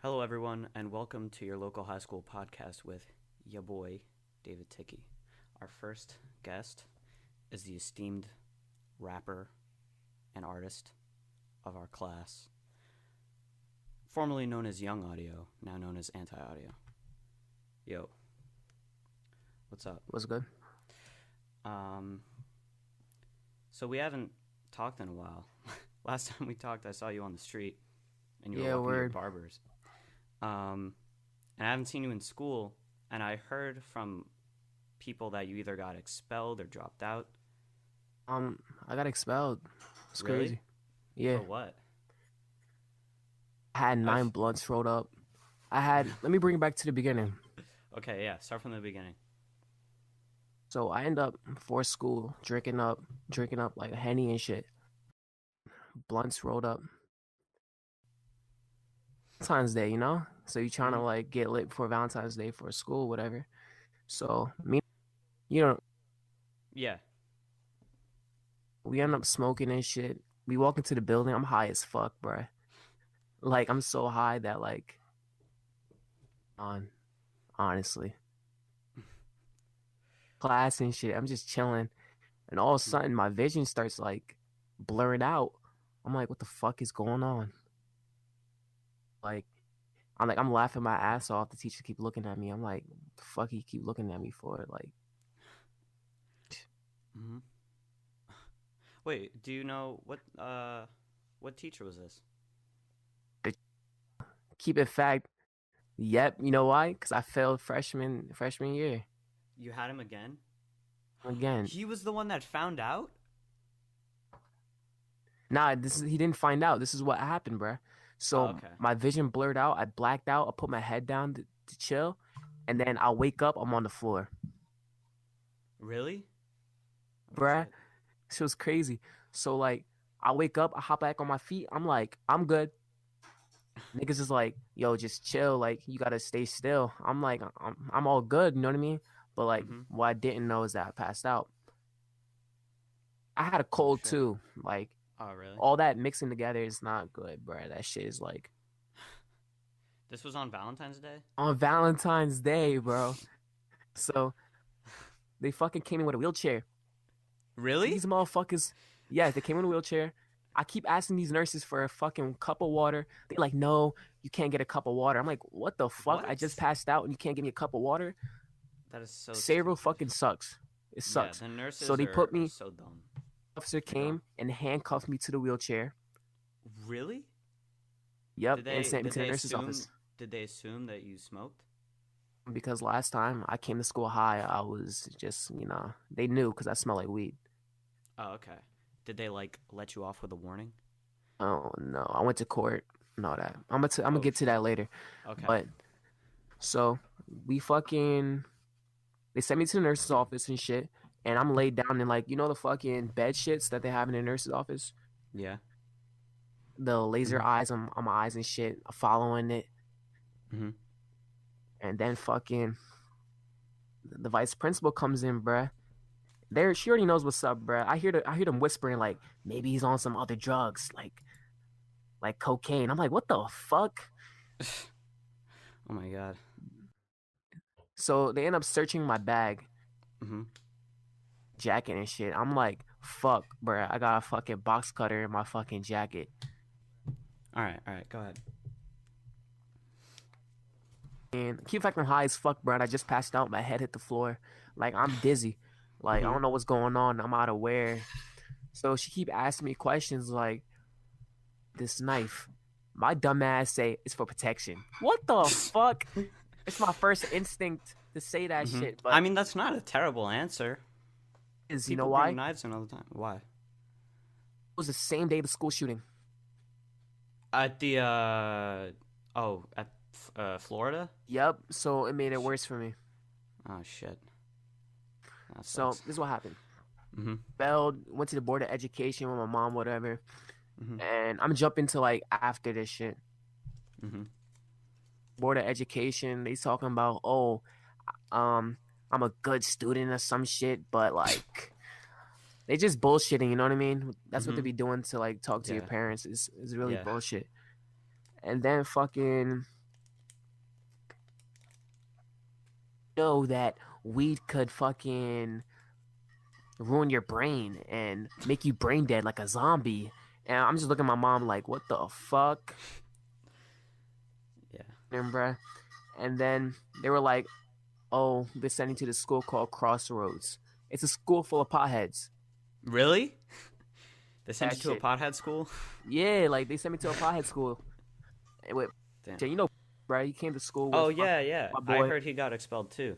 Hello, everyone, and welcome to your local high school podcast with ya boy, David Ticky. Our first guest is the esteemed rapper and artist of our class, formerly known as Young Audio, now known as Anti Audio. Yo, what's up? What's good? Um, so we haven't talked in a while. Last time we talked, I saw you on the street, and you were Yeah, walking to your word. barbers. And I haven't seen you in school, and I heard from people that you either got expelled or dropped out. I got expelled. It's Really? crazy. Yeah, For what? I had I 9 was... blunts rolled up. Let me bring it back to the beginning. Okay, yeah, start from the beginning. So I end up for school drinking up like a Henny and shit. Blunts rolled up. Valentine's Day, you know? So you trying to Mm-hmm. like get lit for Valentine's Day for school, whatever. So you know, Yeah. we end up smoking and shit. We walk into the building. I'm high as fuck, bruh. Like I'm so high that like, honestly, class and shit. I'm just chilling. And all of a Mm-hmm. sudden, my vision starts like blurring out. I'm like, what the fuck is going on? Like, I'm laughing my ass off. The teacher keep looking at me. I'm like, what the fuck you keep looking at me for? Like, Mm-hmm. Wait, do you know what teacher was this? keep it fact. Yep, you know why? Because I failed freshman year You had him again? again. He was the one that found out? Nah, he didn't find out. This is what happened, bruh. Oh, So okay. my vision blurred out. I blacked out. I put my head down to chill, and then I wake up. I'm on the floor, Really? Oh, bruh. shit. This was crazy. So like, I wake up. I hop back on my feet. I'm like, I'm good. Niggas is like, yo, just chill. Like, you gotta stay still. I'm like, I'm all good. You know what I mean? But like, Mm-hmm. what I didn't know is that I passed out. I had a Oh, cold shit. too. Like, Oh, really? all that mixing together is not good, bruh. That shit is like This was on Valentine's Day? on Valentine's Day, bro. So they fucking came in with a wheelchair. Really? These motherfuckers, yes, they came in a wheelchair. I keep asking these nurses for a fucking cup of water. They're like, no, you can't get a cup of water. I'm like, what the fuck? I just What? passed out and you can't give me a cup of water? That is so Sayreville stupid. fucking sucks. It Yeah, sucks. the So nurses they put are me, so dumb. officer Yeah, go on. came and handcuffed me to the wheelchair. Really? Yep, Did and they sent me did to the they nurse's assume office. did they assume that you smoked? Because last time I came to school high, I was just, they knew because I smell like weed. Oh, okay. Did they like let you off with a warning? Oh no, I went to court and all that. I'm gonna Oh get to shit. that later. Okay. But so we fucking they sent me to the nurse's office and shit, and I'm laid down in like the fucking bed shits that they have in the nurse's office, Yeah. the laser Mhm. eyes on my eyes and shit, following it, Mhm. and then fucking the vice principal comes in, bruh. There, she already knows what's up, bruh. I hear them whispering like maybe he's on some other drugs, like cocaine. I'm like, what the fuck? Oh my god. So they end up searching my bag, Mhm. jacket and shit. I'm like, fuck, bruh. I got a fucking box cutter in my fucking jacket. All right. All right. Go ahead. And keep fact I'm high as fuck, bruh. I just passed out. My head hit the floor. Like I'm dizzy. Like I Mhm. don't know what's going on. I'm out of where. So she keep asking me questions like this knife. My dumb ass say it's for protection. What the fuck? It's my first instinct to say that Mhm. shit, but I mean, that's not a terrible answer. you know People why? bring It knives in all the time. Why? was the same day the school shooting. At the at Florida? Yep. So it made it Shit. worse for me. Oh shit. That So sucks. this is what happened. Mhm. Belled, went to the board of education with my mom, whatever. Mhm. And I'm jumping to like after this shit. Mhm. Board of education, they talking about, oh, um, I'm a good student or some shit, but like they just bullshitting, you know what I mean? That's what they Mhm. be doing to like talk to your Yeah. parents. Is really Yeah. bullshit. And then fucking know that weed could fucking ruin your brain and make you brain dead like a zombie. And I'm just looking at my mom like, what the fuck? Yeah. And bruh. And then they were like, oh, they're sending to this school called Crossroads. It's a school full of potheads. Really? They sent That you to a shit. pothead school? Yeah, like they sent me to a pothead school. And with, Damn. you know, bruh, he came to school Oh with yeah, yeah. my I boy. heard he got expelled too.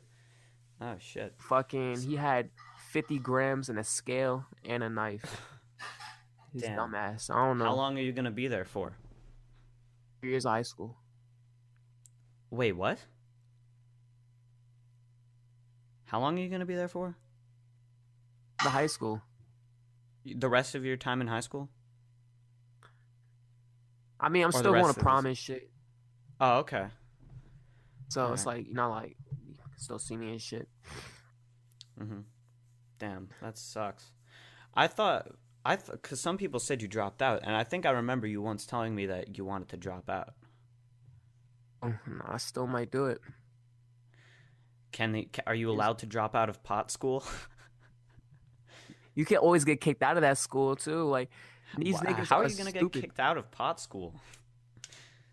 Oh shit. Fucking, he had 50 grams and a scale and a knife. His Damn. dumbass. I don't How know. long are you gonna be there for? 3 years of high school. Wait, what? How long are you gonna be there for? The high school. The rest of your time in high school? I mean, I'm Or the still going rest to of this? prom and shit. Oh, okay. So it's Alright. like, you know, like, you can still see me and shit. Mhm. Damn, that sucks. Because some people said you dropped out, and I think I remember you once telling me that you wanted to drop out. I still might do it. Are you allowed to drop out of pot school? You can always get kicked out of that school too. Like these niggas How are are you gonna get stupid. kicked out of pot school?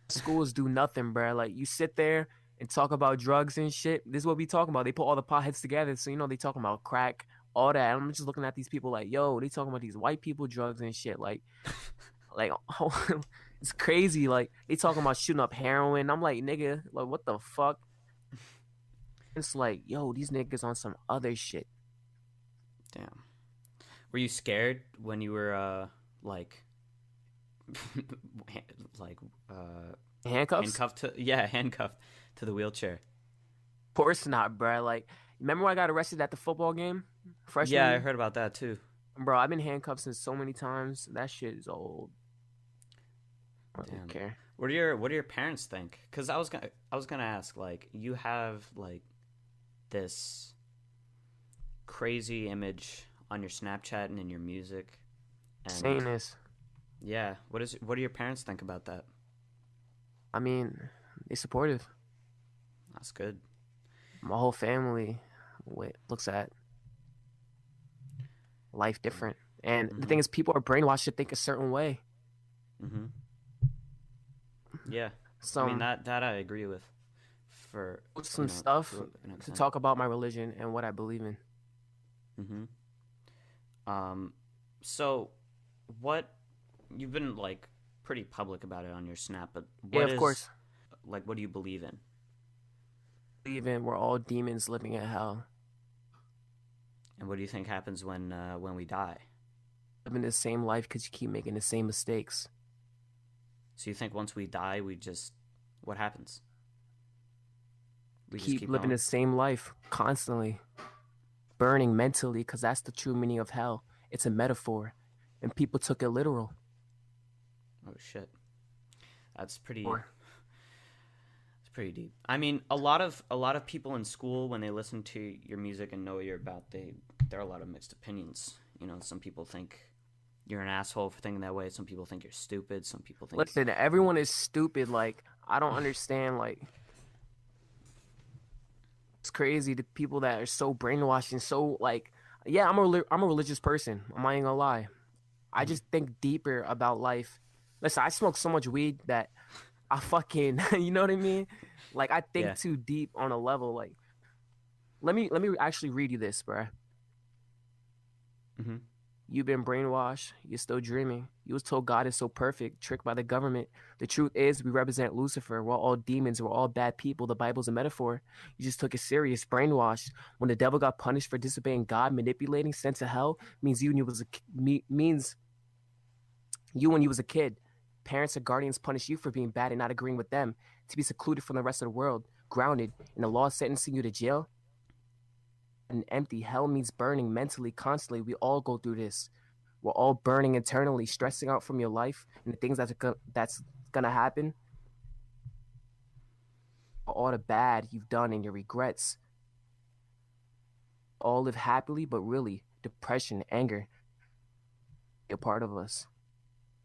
Schools do nothing, bro. Like you sit there and talk about drugs and shit. This is what we talking about. They put all the potheads together, so you know they talking about crack, all that. I'm just looking at these people like, yo, they talking about these white people drugs and shit. Like, oh, it's crazy. Like they talking about shooting up heroin. I'm like, nigga, like what the fuck? It's like, yo, these niggas on some other shit. Damn. Were you scared when you were like like Handcuffs? handcuffed to the wheelchair? Of course not, bro. Like, remember when I got arrested at the football game, freshman Yeah, I year? heard about that too. Bro, I've been handcuffed since so many times. That shit is old. I don't Damn. care. What do your parents think? Because I was gonna ask, like, you have like this crazy image on your Snapchat and in your music, and Saying this, yeah, what do your parents think about that? I mean, they supportive. That's good. My whole family looks at life different. And the thing Mhm. is, people are brainwashed to think a certain way. Mhm. Yeah. I mean Some that I agree with. For some stuff to an to extent. talk about my religion and what I believe in. Mhm. So what you've been like pretty public about it on your Snap, but Yeah, what of course. what do you believe in? Believe in we're all demons living in hell, And what do you think happens when we die? living the same life because you keep making the same mistakes. So you think once we die, what happens? We just Keep keep living going? the same life constantly, burning mentally because that's the true meaning of hell. It's a metaphor, and people took it literal. Oh shit. That's pretty Or it's pretty deep. I mean, a lot of people in school when they listen to your music and know what you're about, there are a lot of mixed opinions. You know, some people think you're an asshole for thinking that way. Some people think you're stupid. Some people think listen, everyone is stupid. Like I don't understand. Like it's crazy the people that are so brainwashed and so like. Yeah, I'm a religious person. I'm not even gonna lie. I just think deeper about life. Listen, I smoke so much weed that I fucking, you know what I mean? Like I think yeah. too deep on a level. Like let me actually read you this, bruh. Mhm. You've been brainwashed. You're still dreaming. You was told God is so perfect, tricked by the government. The truth is, we represent Lucifer. We're all demons. We're all bad people. The Bible's a metaphor. You just took it serious. Brainwashed. When the devil got punished for disobeying God, manipulating, sent to hell, means means you when you was a kid. Parents or guardians punish you for being bad and not agreeing with them. To be secluded from the rest of the world, grounded, and the law sentencing you to jail. And empty. Hell means burning mentally, constantly. We all go through this. We're all burning internally, stressing out from your life and the things that's gonna happen. All the bad you've done and your regrets. All live happily, but really, depression, anger, you're part of us.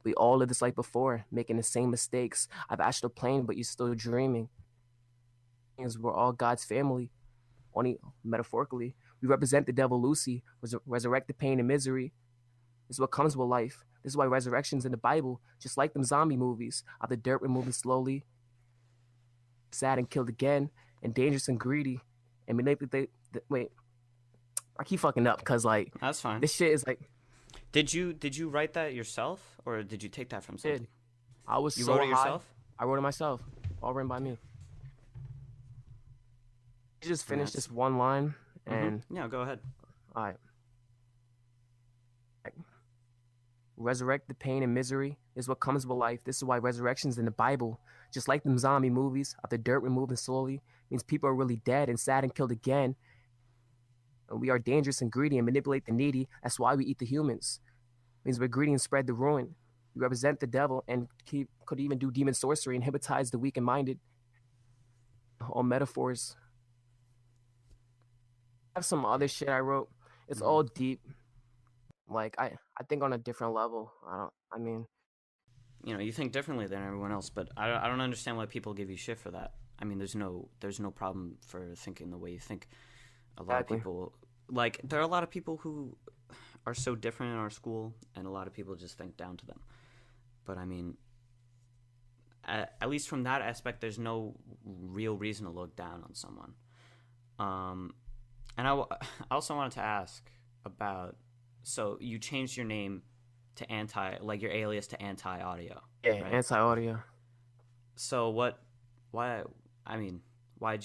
We all lived this life before, making the same mistakes. I've astral plane, but you're still dreaming. We're all God's family. only metaphorically. We represent the devil Lucy, resurrect the pain and misery. This is what comes with life. This is why resurrections in the Bible, just like them zombie movies, out the dirt we're moving slowly, sad and killed again, and dangerous and greedy, and manipulate. Wait, I keep fucking up because like That's fine. this shit is like. Did you write that yourself, or did you take that from something? I was You so wrote it high. yourself? I wrote it myself, all written by me. You just finish this one line and Yeah, go ahead. all right. Resurrect the pain and misery is what comes with life. This is why resurrections in the Bible, just like them zombie movies, out the dirt we're moving slowly, means people are really dead and sad and killed again. And we are dangerous and greedy and manipulate the needy. That's why we eat the humans. It means we're greedy and spread the ruin. We represent the devil and could even do demon sorcery and hypnotize the weak and minded. All metaphors. I have some other shit I wrote. It's all deep. Like I think on a different level. You think differently than everyone else, but I don't understand why people give you shit for that. I mean, there's no problem for thinking the way you think. A lot of people, like, there are a lot of people who are so different in our school, and a lot of people just think down to them. But I mean, at least from that aspect, there's no real reason to look down on someone. And I also wanted to ask about, so you changed your name to your alias to Anti-Audio. Yeah, right? Anti-Audio. So why'd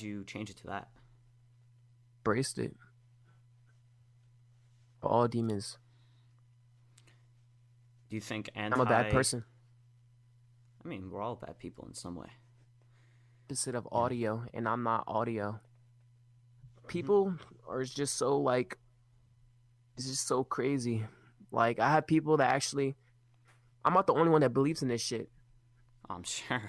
you change it to that? Braced it. For all demons. Do you think I'm a bad person. I mean, we're all bad people in some way. Opposite of audio, and I'm not audio. People are just so like, it's just so crazy. Like, I have people that actually, I'm not the only one that believes in this shit. I'm sure.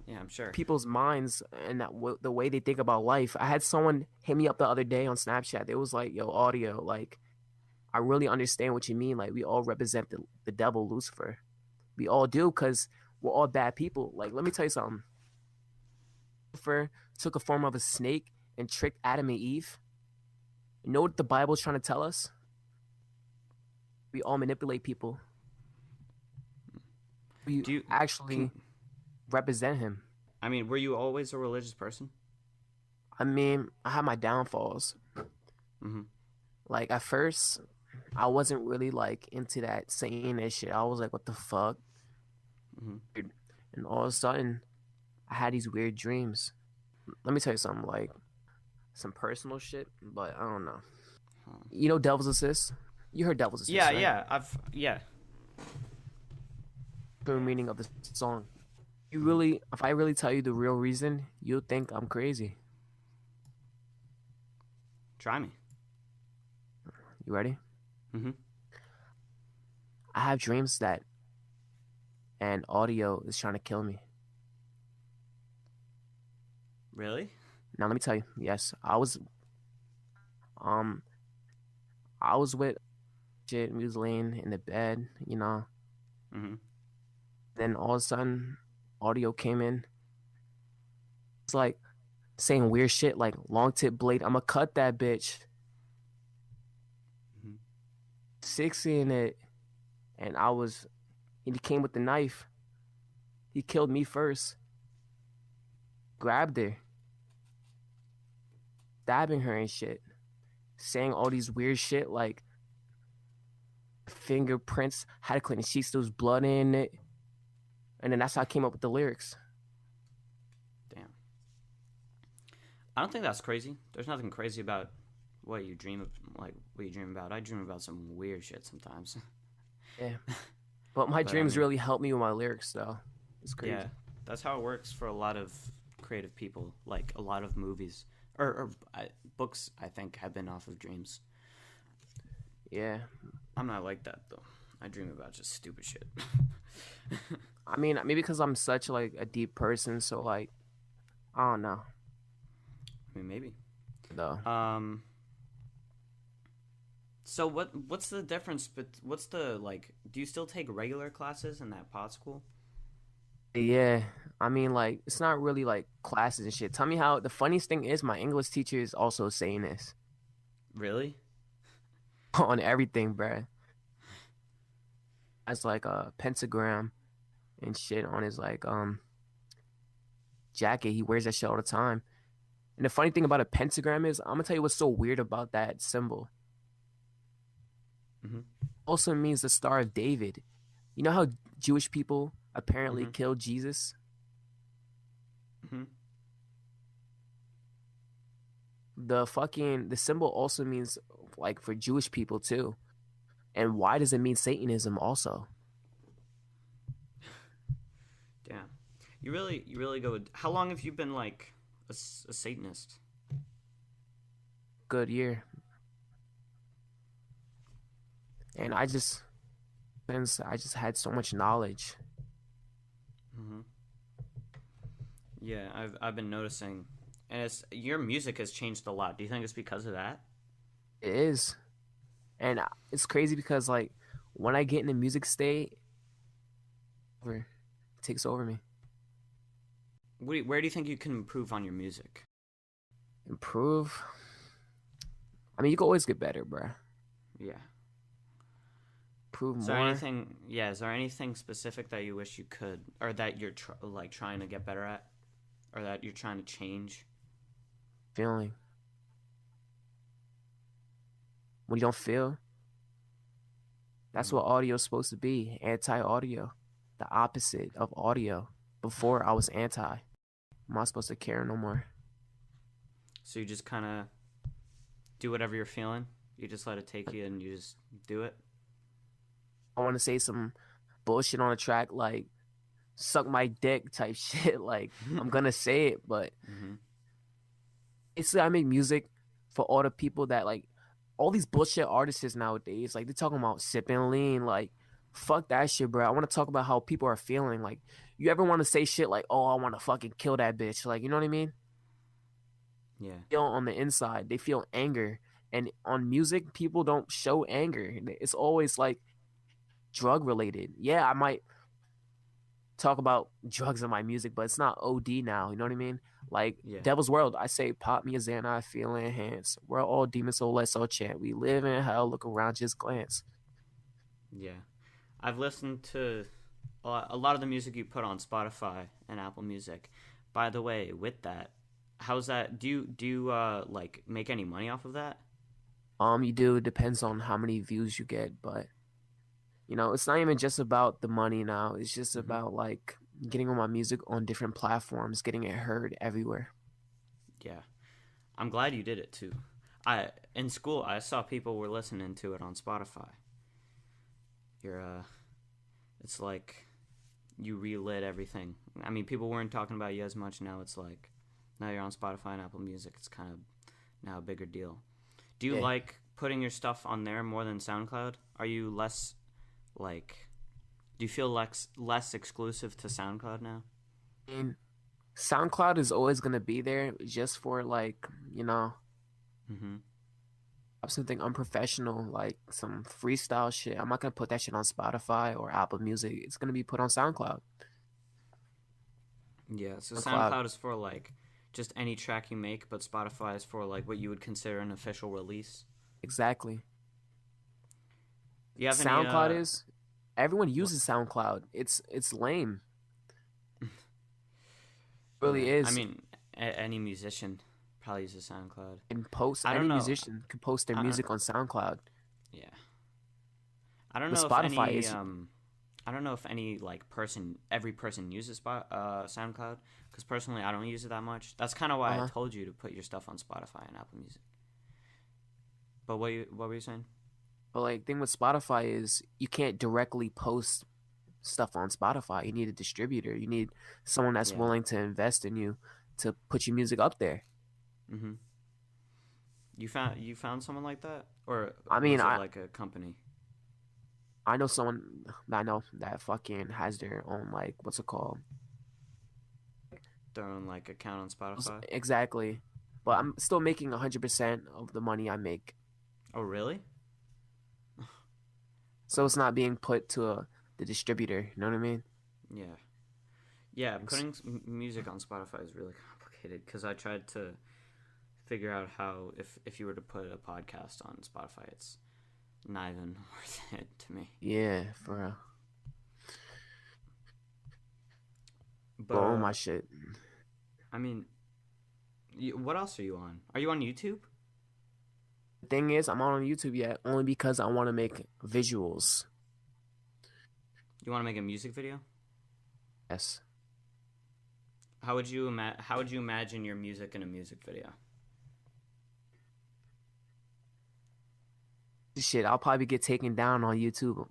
Yeah, I'm sure. People's minds and the way they think about life. I had someone hit me up the other day on Snapchat. It was like, yo, audio, like, I really understand what you mean. Like, we all represent the devil, Lucifer. We all do, because we're all bad people. Like, let me tell you something. Lucifer took a form of a snake and tricked Adam and Eve. You know what the Bible's trying to tell us? We all manipulate people. We actually represent him. I mean, were you always a religious person? I mean, I had my downfalls. Like, at first, I wasn't really, like, into that saying that shit. I was like, what the fuck? And all of a sudden, I had these weird dreams. Let me tell you something, like, some personal shit, but I don't know. You know Devil's Assist? You heard Devil's Assist, yeah, right? Yeah. The meaning of the song. If I really tell you the real reason, you'll think I'm crazy. Try me. You ready? I have dreams that and audio is trying to kill me. Really? Now let me tell you. Yes, I was with shit. We was laying in the bed, you know. Then all of a sudden, audio came in. It's like saying weird shit, like long tip blade. I'ma cut that bitch. 60 in it, and he came with the knife. He killed me first. Grabbed her. Stabbing her and shit. Saying all these weird shit like fingerprints, how to clean the sheets, there was blood in it. And then that's how I came up with the lyrics. Damn. I don't think that's crazy. There's nothing crazy about what you dream about. I dream about some weird shit sometimes. Yeah. But my dreams really help me with my lyrics, though. It's crazy. Yeah. That's how it works for a lot of creative people. Like, a lot of movies or books, I think, have been off of dreams. Yeah. I'm not like that, though. I dream about just stupid shit. I mean, maybe because I'm such, like, a deep person, so, like, I don't know. I mean, maybe. No. So what's the difference, but do you still take regular classes in that pod school? Yeah. I mean, like, it's not really like classes and shit. Tell me how. The funniest thing is, my English teacher is also saying this Really? on everything, bruh. As like a pentagram and shit on his like jacket. He wears that shit all the time. And the funny thing about a pentagram is, I'm gonna tell you what's so weird about that symbol. Mm-hmm. Also means the Star of David. You know how Jewish people apparently Mm-hmm. killed Jesus? Mm-hmm. The symbol also means like for Jewish people too. And why does it mean Satanism also? Damn. You really go. How long have you been like a Satanist? Good year. And I just had so much knowledge. Mm-hmm. Yeah, I've been noticing, and your music has changed a lot. Do you think it's because of that? It is. And it's crazy because like when I get in the music state, it takes over me. Where do you think you can improve on your music? Improve. I mean, you can always get better, bruh. Yeah. Prove Is there more. anything? Yeah. Is there anything specific that you wish you could, or that you're like trying to get better at, or that you're trying to change? Feeling. When you don't feel, that's Mm. what audio is supposed to be. Anti-audio. The opposite of audio. Before I was anti. I'm not supposed to care no more. So you just kind of do whatever you're feeling. You just let it take you, and you just do it. I want to say some bullshit on a track like suck my dick type shit. Like, I'm gonna say it, but Mm-hmm. it's I make music for all the people that like all these bullshit artists nowadays. Like, they're talking about sipping lean. Like, fuck that shit, bro. I want to talk about how people are feeling. Like, you ever want to say shit like, oh, I want to fucking kill that bitch? Like, you know what I mean? Yeah. Feel on the inside. They feel anger. And on music, people don't show anger. It's always like drug related. Yeah, I might talk about drugs in my music, but it's not OD now. You know what I mean? Like Yeah. Devil's World, I say pop me a Xana, I feel enhanced. We're all demons, so let's all chant. We live in hell, look around, just glance. Yeah. I've listened to a lot of the music you put on Spotify and Apple Music. By the way, with that, how's that? Do you like make any money off of that? You do. It depends on how many views you get, but you know, it's not even just about the money now. It's just Mm-hmm. about like getting on my music on different platforms, getting it heard everywhere. Yeah. I'm glad you did it too. I in school I saw people were listening to it on Spotify. You're it's like you relit everything. I mean, people weren't talking about you as much. Now it's like now you're on Spotify and Apple Music. It's kind of now a bigger deal. Do you Yeah. like putting your stuff on there more than SoundCloud? Are you less like do you feel less exclusive to SoundCloud now? And SoundCloud is always gonna be there just for like, you know, Mhm. something unprofessional, like some freestyle shit. I'm not gonna put that shit on Spotify or Apple Music. It's gonna be put on SoundCloud. Yeah, so SoundCloud. SoundCloud is for like just any track you make, but Spotify is for like what you would consider an official release. Exactly. Do you have any SoundCloud is everyone what? uses SoundCloud. It's lame. It Yeah, really I is. mean any musician probably uses SoundCloud. And post I don't any know. musician can post their I don't music on SoundCloud. yeah. I don't But know if Spotify any is I don't know if any like every person uses SoundCloud because personally I don't use it that much. That's kind of why I uh told you to put your stuff on Spotify and Apple Music. But what were you saying? but like thing with Spotify is you can't directly post stuff on Spotify. You need a distributor. You need someone that's Yeah. willing to invest in you to put your music up there. Mhm. You found someone like that, or I mean, was it I like a company? I know someone that I know that fucking has their own like what's it called? Their own like account on Spotify? Exactly. But Mhm. I'm still making 100% of the money I make. Oh, really? So it's not being put to the distributor. You know what I mean? Yeah. Yeah, putting music on Spotify is really complicated because I tried to figure out how if you were to put a podcast on Spotify, it's not even worth it to me. Yeah, for real. But Blow my shit. I mean, what else are you on? Are you on YouTube? The thing is, I'm not on YouTube yet, only because I want to make visuals. You want to make a music video? Yes. How would you imagine your music in a music video? Shit, I'll probably get taken down on YouTube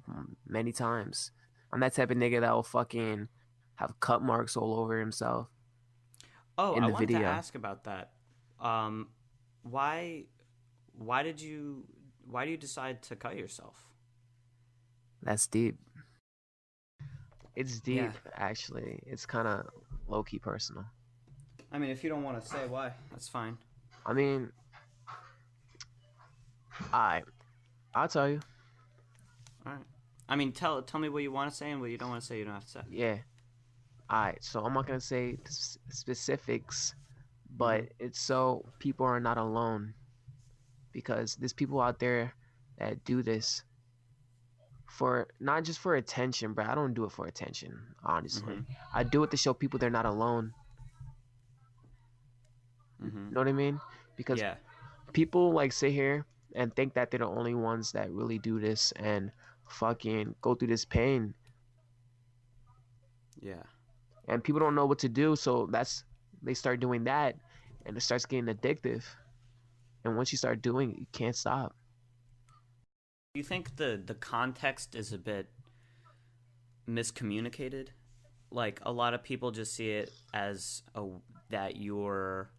many times. I'm that type of nigga that will fucking have cut marks all over himself. Oh, in I the wanted video. to ask about that. Why do you decide to cut yourself? That's deep. It's deep, Yeah. actually. It's kind of low-key personal. I mean, if you don't want to say why, that's fine. I mean, I'll tell you. All right. I mean, tell me what you want to say and what you don't want to say. You don't have to say. Yeah. Alright, so I'm not gonna say specifics, but it's so people are not alone, because there's people out there that do this for not just for attention, bro. I don't do it for attention, honestly. I do it to show people they're not alone. You know what I mean? Because Yeah. people like sit here and think that they're the only ones that really do this and fucking go through this pain. Yeah. And people don't know what to do, so they start doing that, and it starts getting addictive. And once you start doing it, you can't stop. Do you think the context is a bit miscommunicated? Like, a lot of people just see it as that you're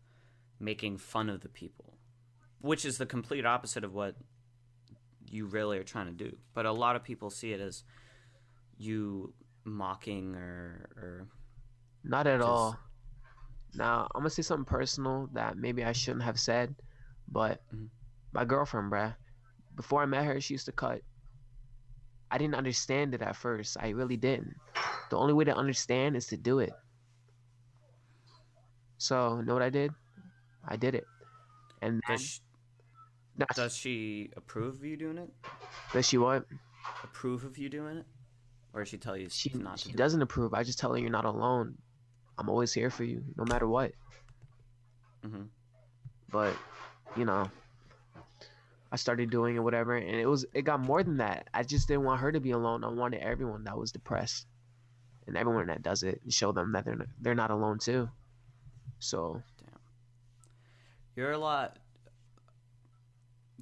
making fun of the people, which is the complete opposite of what you really are trying to do. But a lot of people see it as you mocking or Not at all. Now, I'm gonna say something personal that maybe I shouldn't have said, but my girlfriend, bruh, before I met her, she used to cut. I didn't understand it at first. I really didn't. The only way to understand is to do it. So, you know what I did? I did it. And then, does she approve of you doing it? Does she what? Approve of you doing it? Or does she tell you not to? She doesn't approve. I just tell her you're not alone. I'm always here for you, no matter what. But, you know, I started doing it, whatever, and it got more than that. I just didn't want her to be alone. I wanted everyone that was depressed and everyone that does it, and show them that they're not alone too. So, damn, you're a lot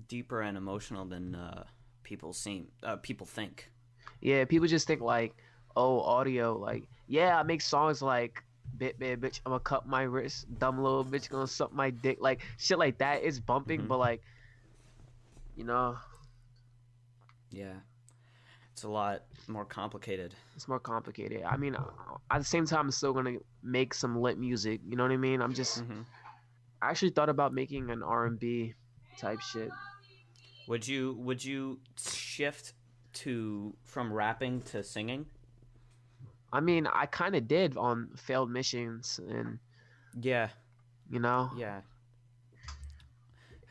deeper and emotional than people think. Yeah, people just think like, oh, audio, like, yeah, I make songs like bit bitch, I'm gonna cut my wrist, dumb little bitch gonna suck my dick, like shit like that. It's bumping, but like, you know, yeah, it's a lot more complicated. It's more complicated. I mean, at the same time, I'm still gonna make some lit music. You know what I mean? I'm just. I actually thought about making an R&B type shit. Would you shift from rapping to singing? I mean, I kind of did on failed missions, and yeah, you know. Yeah.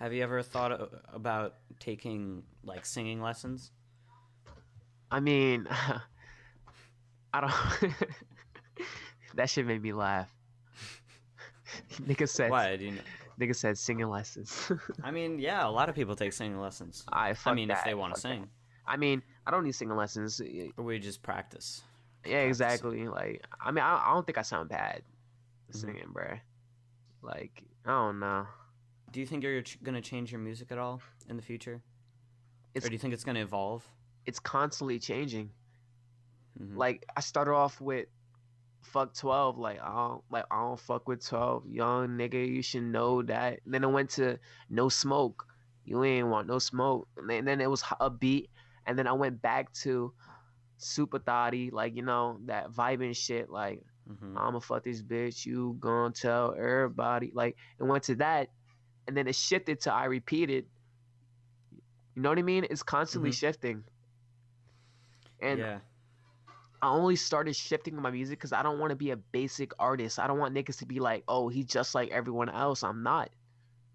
Have you ever thought about taking like singing lessons? I mean, I don't. That shit made me laugh. Nigga said. Why? Do you know? Nigga said singing lessons. I mean, yeah, a lot of people take singing lessons. If they want to sing. I mean, I don't need singing lessons. Or we just practice. Yeah, exactly. Like, I mean, I don't think I sound bad singing, bruh. Like, I don't know. Do you think you're gonna change your music at all in the future? Or do you think it's gonna evolve? It's constantly changing. Like, I started off with fuck 12, like I don't fuck with 12, young nigga, you should know that. And then I went to no smoke, you ain't want no smoke. And then it was a beat, and then I went back to super thotty, like, you know, that vibing shit, like I'ma fuck this bitch, you gonna tell everybody, like it went to that, and then it shifted to I repeated. You know what I mean? It's constantly shifting. And I only started shifting my music because I don't want to be a basic artist. I don't want niggas to be like, oh, he's just like everyone else. I'm not.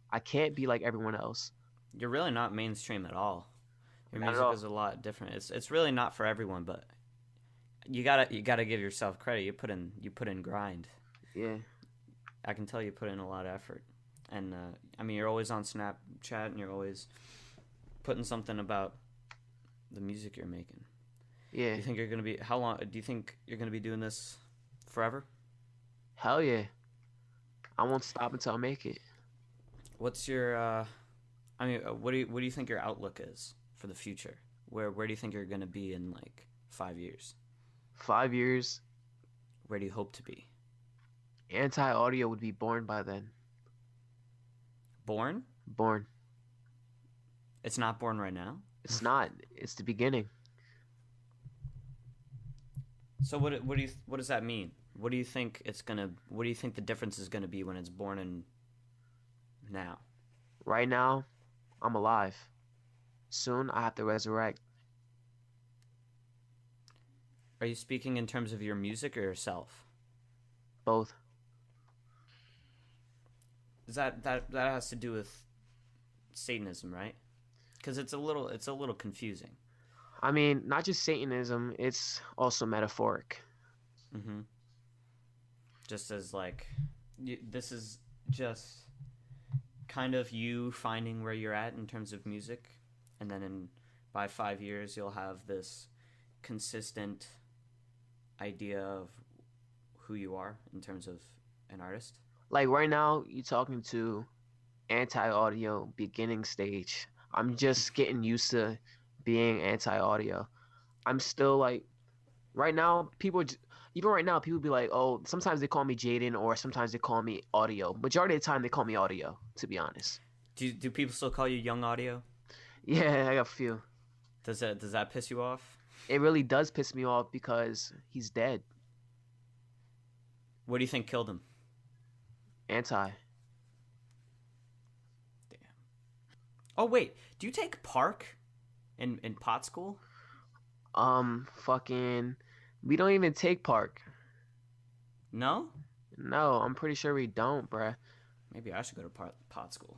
I can't be like everyone else. You're really not mainstream at all. Your Not at music all. is a lot different. It's really not for everyone, but you gotta give yourself credit. You put in grind. Yeah. I can tell you put in a lot of effort, and I mean you're always on Snapchat and you're always putting something about the music you're making. Yeah. Do you think you're gonna be how long? Do you think you're gonna be doing this forever? Hell yeah. I won't stop until I make it. What's your what do you think your outlook is for the future? Where do you think you're gonna be in like 5 years? 5 years, Where do you hope to be? anti-audio would be born by then. Born? Born. It's not born right now. It's not. It's the beginning. So what does that mean? What do you think what do you think the difference is gonna be when it's born in now? Right now, I'm alive. Soon, I have to resurrect. Are you speaking in terms of your music or yourself? Both. Is that has to do with Satanism, right? Because it's a little confusing. I mean, not just Satanism, it's also metaphoric. Mm-hmm. Just as like, this is just kind of you finding where you're at in terms of music, and then by 5 years you'll have this consistent idea of who you are in terms of an artist. Like right now, you're talking to anti-audio beginning stage. I'm just getting used to being anti-audio. I'm still like, right now, even right now, people be like, oh, sometimes they call me Jaden or sometimes they call me Audio. Majority of the time, they call me Audio, to be honest. Do people still call you Young Audio? Yeah, I got a few. Does that piss you off? It really does piss me off because he's dead. What do you think killed him? Anti. Damn. Oh wait, do you take Park in pot school? Fucking, we don't even take Park. No? No, I'm pretty sure we don't, bruh. Maybe I should go to pot school.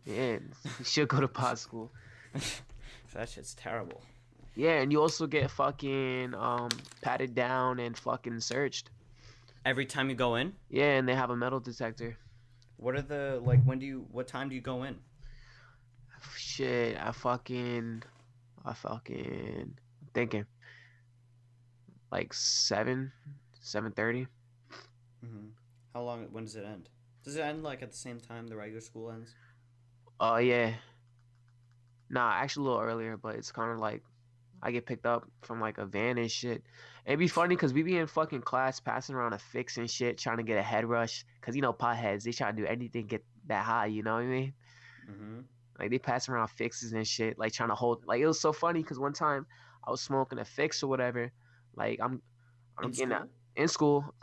Yeah, you should go to pod school. That shit's terrible. Yeah, and you also get fucking patted down and fucking searched. Every time you go in? Yeah, and they have a metal detector. What are what time do you go in? Shit, I thinking like 7:30. Mm-hmm. When does it end? Does it end like at the same time the regular school ends? Oh yeah. Nah, actually a little earlier, but it's kind of like I get picked up from like a van and shit. It'd be funny because we be in fucking class passing around a fix and shit, trying to get a head rush. Because, potheads, they try to do anything to get that high, you know what I mean? Mm-hmm. Like, they pass around fixes and shit, like, trying to hold. Like, it was so funny because one time I was smoking a fix or whatever. Like, I'm In getting school? out. In school,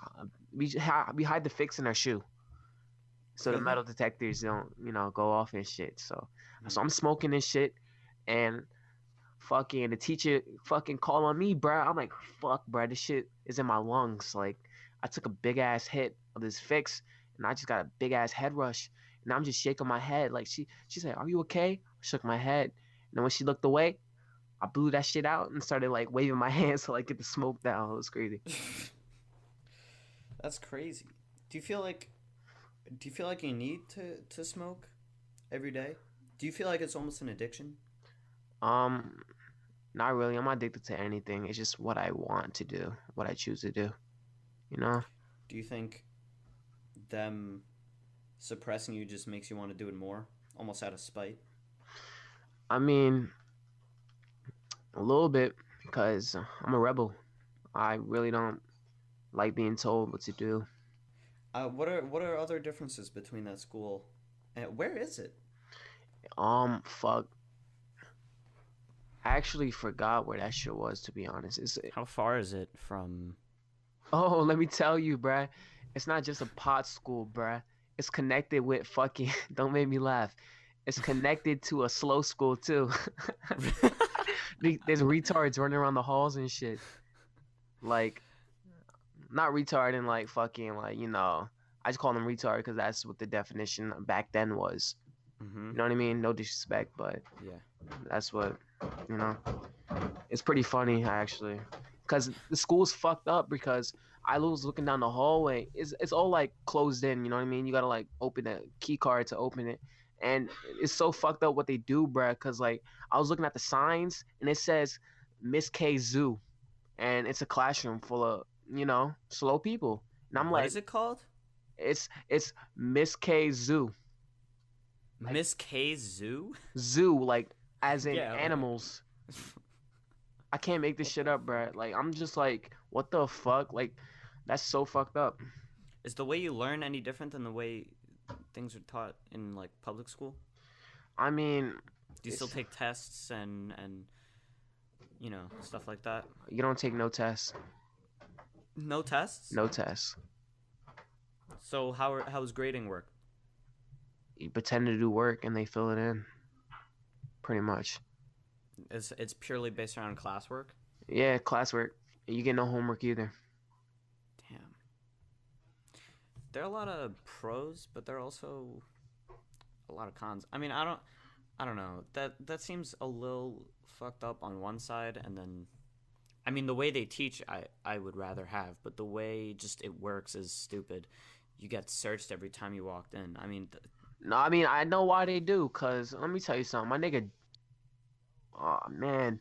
we hide the fix in our shoe. So the Really? metal detectors don't, go off and shit. So Mhm. I'm smoking this shit, and fucking the teacher fucking call on me, bruh. I'm like, fuck, bruh, this shit is in my lungs. Like, I took a big ass hit of this fix, and I just got a big ass head rush, and I'm just shaking my head. Like, she said, "Are you okay?" I shook my head, and then when she looked away, I blew that shit out and started like waving my hands to like get the smoke down. It was crazy. That's crazy. Do you feel like you need to smoke every day? Do you feel like it's almost an addiction? Um, Not really. I'm not addicted to anything. It's just what I want to do, what I choose to do. You know? Do you think them suppressing you just makes you want to do it more, almost out of spite? I mean, a little bit because I'm a rebel. I really don't like being told what to do. What are other differences between that school and where is it? Fuck. I actually forgot where that shit was, to be honest. How far is it from? Oh, let me tell you, bruh. It's not just a pot school, bruh. It's connected with fucking. Don't make me laugh. It's connected to a slow school too. There's retards running around the halls and shit. Like, not retard and like fucking like I just call them retard because that's what the definition back then was. Mm-hmm. You know what I mean? No disrespect, but Yeah. that's what you know. It's pretty funny actually, because the school's fucked up because I was looking down the hallway. It's all like closed in. You know what I mean? You gotta like open a key card to open it, and it's so fucked up what they do, bruh. Because like I was looking at the signs and it says Miss K Zoo, and it's a classroom full of slow people, and I'm What like, is it called? it's Miss K Zoo, like Miss K Zoo? zoo, like as in Yeah. animals. I can't make this shit up, bruh. Like I'm just like, what the fuck? Like that's so fucked up. Is the way you learn any different than the way things are taught in like public school? I mean, Do you still take tests and stuff like that? you don't take no tests. No tests? No tests. So how's grading work? You pretend to do work and they fill it in. Pretty much. It's purely based around classwork? Yeah, classwork. You get no homework either. Damn. There are a lot of pros, but there are also a lot of cons. I mean, I don't know. That seems a little fucked up on one side, and then I mean the way they teach I would rather have, but the way just it works is stupid. You get searched every time you walked in. I mean No, I mean I know why they do, cause let me tell you something. My nigga, oh man,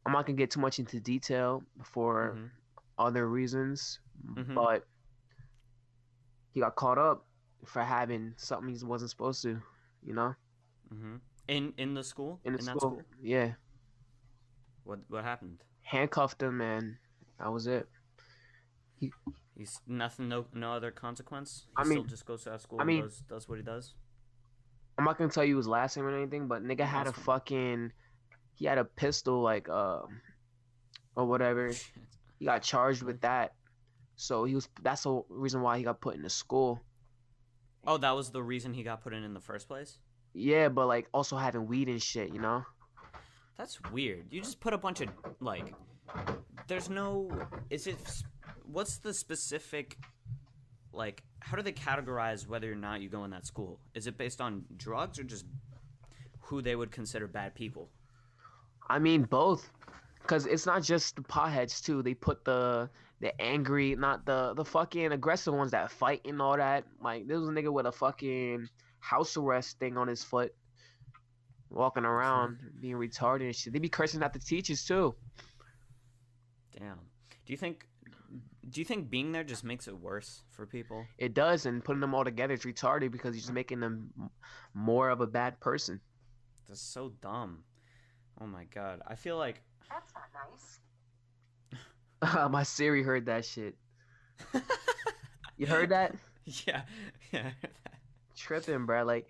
I'm not gonna get too much into detail for mm-hmm. other reasons, Mm-hmm. but he got caught up for having something he wasn't supposed to, you know, Mm-hmm. In the school? in the That school. Yeah, What happened? handcuffed him, and that was it. He, He's nothing. No other consequence. He I still mean, just goes to that school I and mean, does what he does. I'm not gonna tell you his last name or anything, but nigga had a That's fine. fucking, he had a pistol like or whatever. He got charged with that, so he was. That's the reason why he got put into school. Oh, that was the reason he got put in the first place? Yeah, but like also having weed and shit, you know. That's weird. You just put a bunch of like there's no is it what's the specific like how do they categorize whether or not you go in that school? Is it based on drugs or just who they would consider bad people? I mean both, cause it's not just the potheads too. They put the angry, not the fucking aggressive ones that fight and all that. Like there was a nigga with a fucking house arrest thing on his foot, walking around being retarded and shit. They be cursing at the teachers too. Damn. Do you think being there just makes it worse for people? It does, and putting them all together is retarded because you're just making them more of a bad person. That's so dumb. Oh my god. I feel like That's not nice. My Siri heard that shit. You heard that? yeah. Yeah. Tripping, bro. Like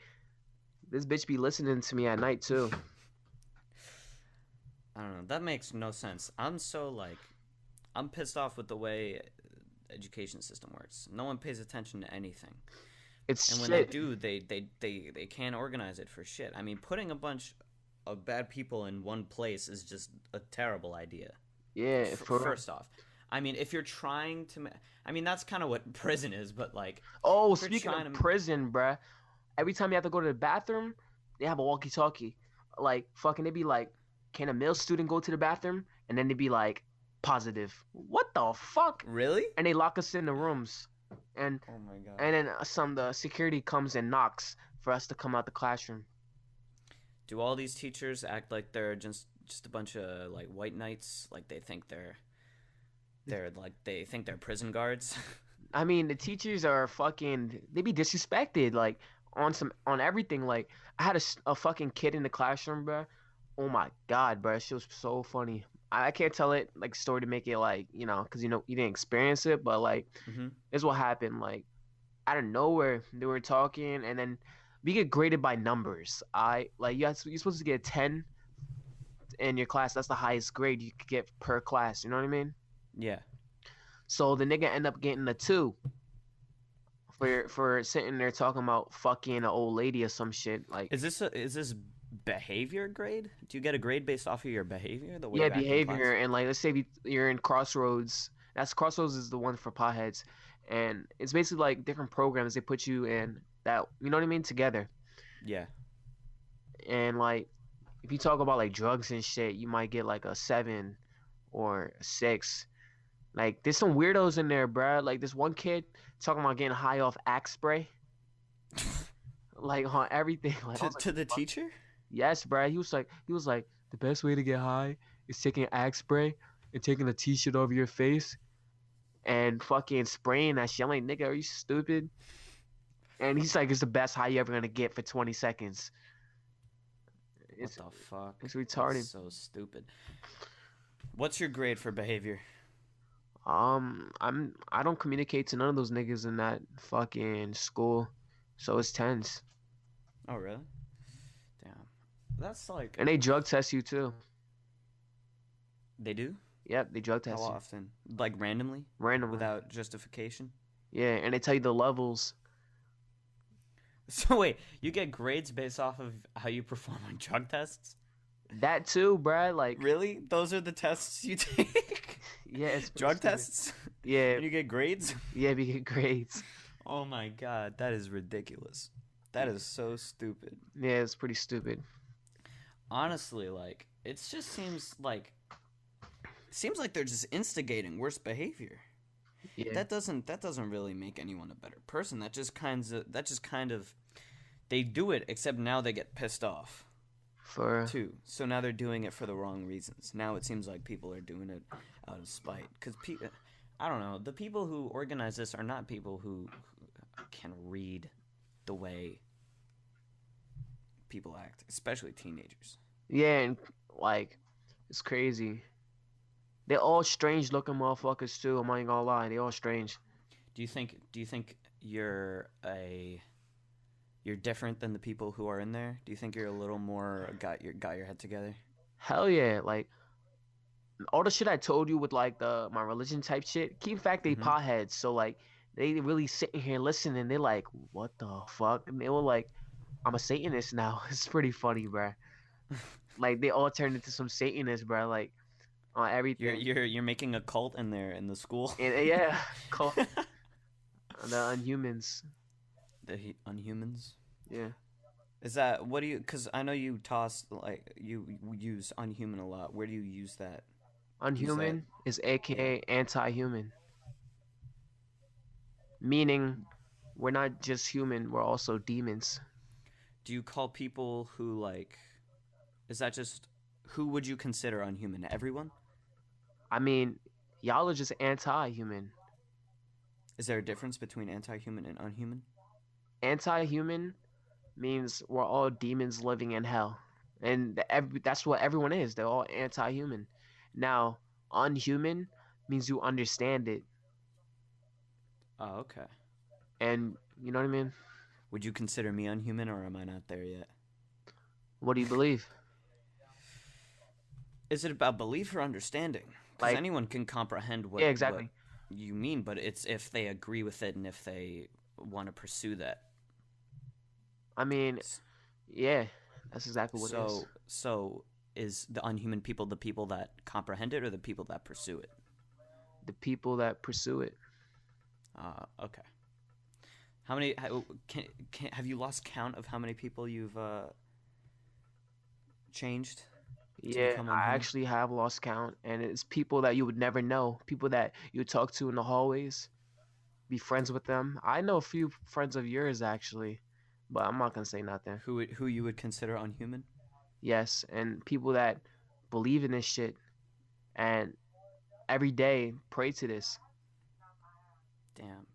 this bitch be listening to me at night too. I don't know. That makes no sense. I'm pissed off with the way education system works. No one pays attention to anything. It's And when shit. they do, they can't organize it for shit. I mean, putting a bunch of bad people in one place is just a terrible idea. Yeah, First off, I mean, if you're trying to, I mean, that's kind of what prison is, but like, Oh, if you're speaking trying of to- prison, bruh, every time you have to go to the bathroom, they have a walkie-talkie. Like, fucking, they be like, can a male student go to the bathroom? And then they be like, positive. What the fuck? really? And they lock us in the rooms. And Oh my god. and then the security comes and knocks for us to come out the classroom. Do all these teachers act like they're just a bunch of like white knights? Like they think they're prison guards? I mean, the teachers are fucking. They be disrespected, like on everything. Like I had a fucking kid in the classroom, bro. Oh my god, bro, she was so funny. I can't tell it like story to make it like because you didn't experience it, but like Mm-hmm. this is what happened. Like out of nowhere, they were talking, and then we get graded by numbers. You're supposed to get a 10 in your class. That's the highest grade you could get per class. You know what I mean? Yeah. So the nigga end up getting a 2 for sitting there talking about fucking an old lady or some shit. Like Is this behavior grade? Do you get a grade based off of your behavior, the way Yeah, you act in behavior, class? and like let's say you're in Crossroads. That's Crossroads is the one for potheads, and it's basically like different programs they put you in that you know what I mean together. Yeah. And like if you talk about like drugs and shit, you might get like a 7 or a 6. Like there's some weirdos in there, bruh. Like this one kid talking about getting high off axe spray, like on everything. Like I to was like, to the what? teacher? Yes, bruh. He was like the best way to get high is taking axe spray and taking a t-shirt over your face and fucking spraying that shit. I'm like, nigga, are you stupid? And he's like, it's the best high you ever gonna get for 20 seconds. What It's the fuck? it's That's retarded. so stupid. What's your grade for behavior? I don't communicate to none of those niggas in that fucking school, so it's tense. Oh, really? Damn. That's like And they drug test you too. they do? Yep, they drug How test you often? Like randomly? randomly. Without justification? Yeah, and they tell you the levels. So wait, you get grades based off of how you perform on drug tests? That too, bruh. Like, Really? Those are the tests you take? yeah, it's pretty Drug stupid. tests? Yeah, And you get grades? yeah, we get grades. Oh my god, that is ridiculous. That is so stupid. Yeah, it's pretty stupid. Honestly, like it just seems like they're just instigating worse behavior. Yeah, That doesn't really make anyone a better person. That just kind of they do it except now they get pissed off for too. So now they're doing it for the wrong reasons. Now it seems like people are doing it out of spite I don't know. The people who organize this are not people who can read the way people act, especially teenagers. yeah, and like it's crazy. They're all strange looking motherfuckers too. I'm not even gonna lie, they all strange. Do you think you're different than the people who are in there? Do you think you're a little more got your head together? Hell yeah, like all the shit I told you with like the my religion type shit. Keep in fact they Mhm. potheads, so like they really sitting here listening. They're like, what the fuck? And they were like, I'm a Satanist now. It's pretty funny, bruh. Like they all turned into some Satanists, bruh. Like on everything. You're making a cult in there in the school. And yeah, call the Unhumans. The Unhumans. Yeah, Is that what do you? Because I know you toss like you use unhuman a lot. Where do you use that? Unhuman is Yeah. AKA anti-human, meaning we're not just human, we're also demons. Do you call people who like? Is that just who would you consider unhuman? Everyone? I mean, y'all are just anti-human. Is there a difference between anti-human and unhuman? Anti-human means we're all demons living in hell, and that's what everyone is. They're all anti-human. Now, unhuman means you understand it, Oh, okay. and you know what I mean. Would you consider me unhuman, or am I not there yet? What do you believe? Is it about belief or understanding? Because Like, anyone can comprehend yeah, what exactly. you mean, but it's if they agree with it and if they want to pursue that. I mean, S- yeah, that's exactly what it is. So is the unhuman people the people that comprehend it or the people that pursue it? The people that pursue it. Okay. How many have you lost count of how many people you've changed to Yeah, become I unhuman? actually have lost count, and it's people that you would never know, people that you would talk to in the hallways, be friends with them. I know a few friends of yours actually, but I'm not gonna say nothing. Who you would consider unhuman? Yes, and people that believe in this shit and every day pray to this. Damn.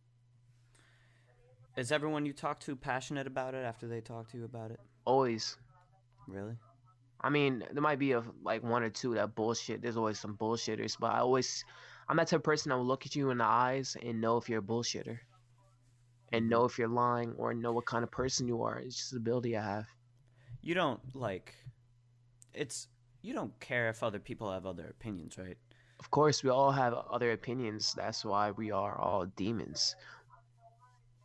Is everyone you talk to passionate about it after they talk to you about it? Always. Really? I mean, there might be like one or two that bullshit. There's always some bullshitters, but I'm that type of person that will look at you in the eyes and know if you're a bullshitter and Mm-hmm. know if you're lying or know what kind of person you are. It's just an ability I have. You don't like it's you don't care if other people have other opinions, right? Of course, we all have other opinions. That's why we are all demons.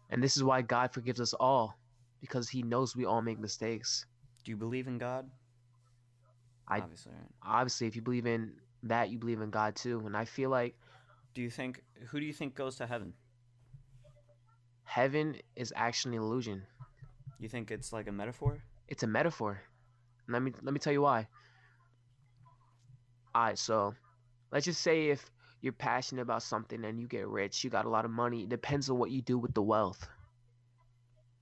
And this is why God forgives us all, because he knows we all make mistakes. Do you believe in God? I Obviously, right? Obviously, if you believe in that, you believe in God too. And I feel like Who do you think goes to heaven? heaven is actually an illusion. You think it's like a metaphor? It's a metaphor. Let me tell you why. All right, so let's just say if you're passionate about something and you get rich, you got a lot of money. It depends on what you do with the wealth.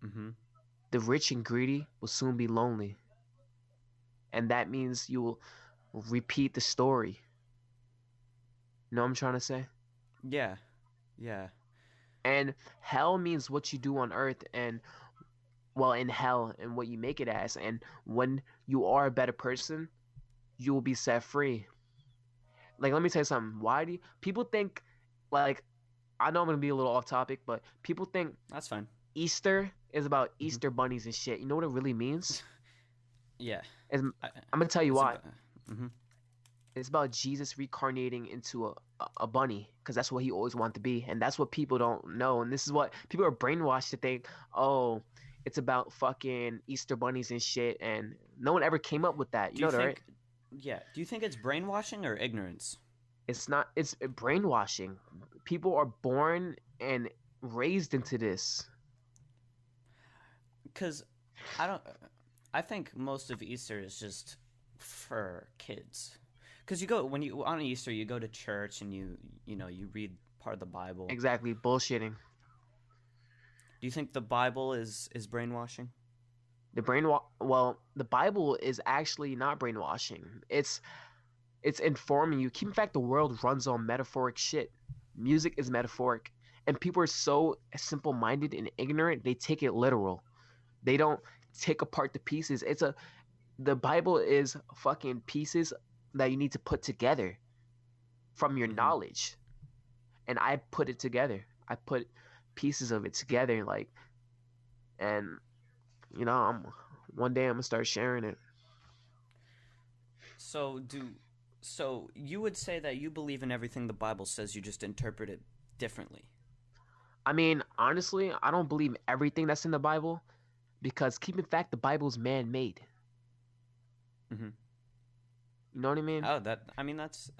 Mm-hmm. The rich and greedy will soon be lonely, and that means you will repeat the story. You know what I'm trying to say? Yeah. Yeah. And hell means what you do on earth, and well, in hell and what you make it as. And when you are a better person, you will be set free. Like, let me tell you something. Why do people think, like, I know I'm gonna be a little off topic, but people think That's fine. Easter is about Mm-hmm. Easter bunnies and shit. You know what it really means? Yeah. I'm I, gonna tell you it's why. about. Mm-hmm. It's about Jesus reincarnating into a bunny because that's what he always wanted to be, and that's what people don't know. And this is what people are brainwashed to think. Oh, it's about fucking Easter bunnies and shit, and no one ever came up with that. You Do you know that, right? think? Yeah. Do you think it's brainwashing or ignorance? It's not. It's brainwashing. People are born and raised into this. Because I don't. I think most of Easter is just for kids. Because you go when you on Easter, you go to church and you read part of the Bible. Exactly, bullshitting. Do you think the Bible is brainwashing? Well, the Bible is actually not brainwashing. It's informing you. Keep in fact, the world runs on metaphoric shit. Music is metaphoric, and people are so simple-minded and ignorant. They take it literal. They don't take apart the pieces. The Bible is fucking pieces that you need to put together from your Mm-hmm. knowledge, and I put it together. I put pieces of it together, like, and I'm one day I'm gonna start sharing it. So do so you would say that you believe in everything the Bible says, you just interpret it differently. I mean, honestly, I don't believe everything that's in the Bible because keep in fact the Bible's man-made. Mm-hmm. You know what I mean? Oh, that I mean that's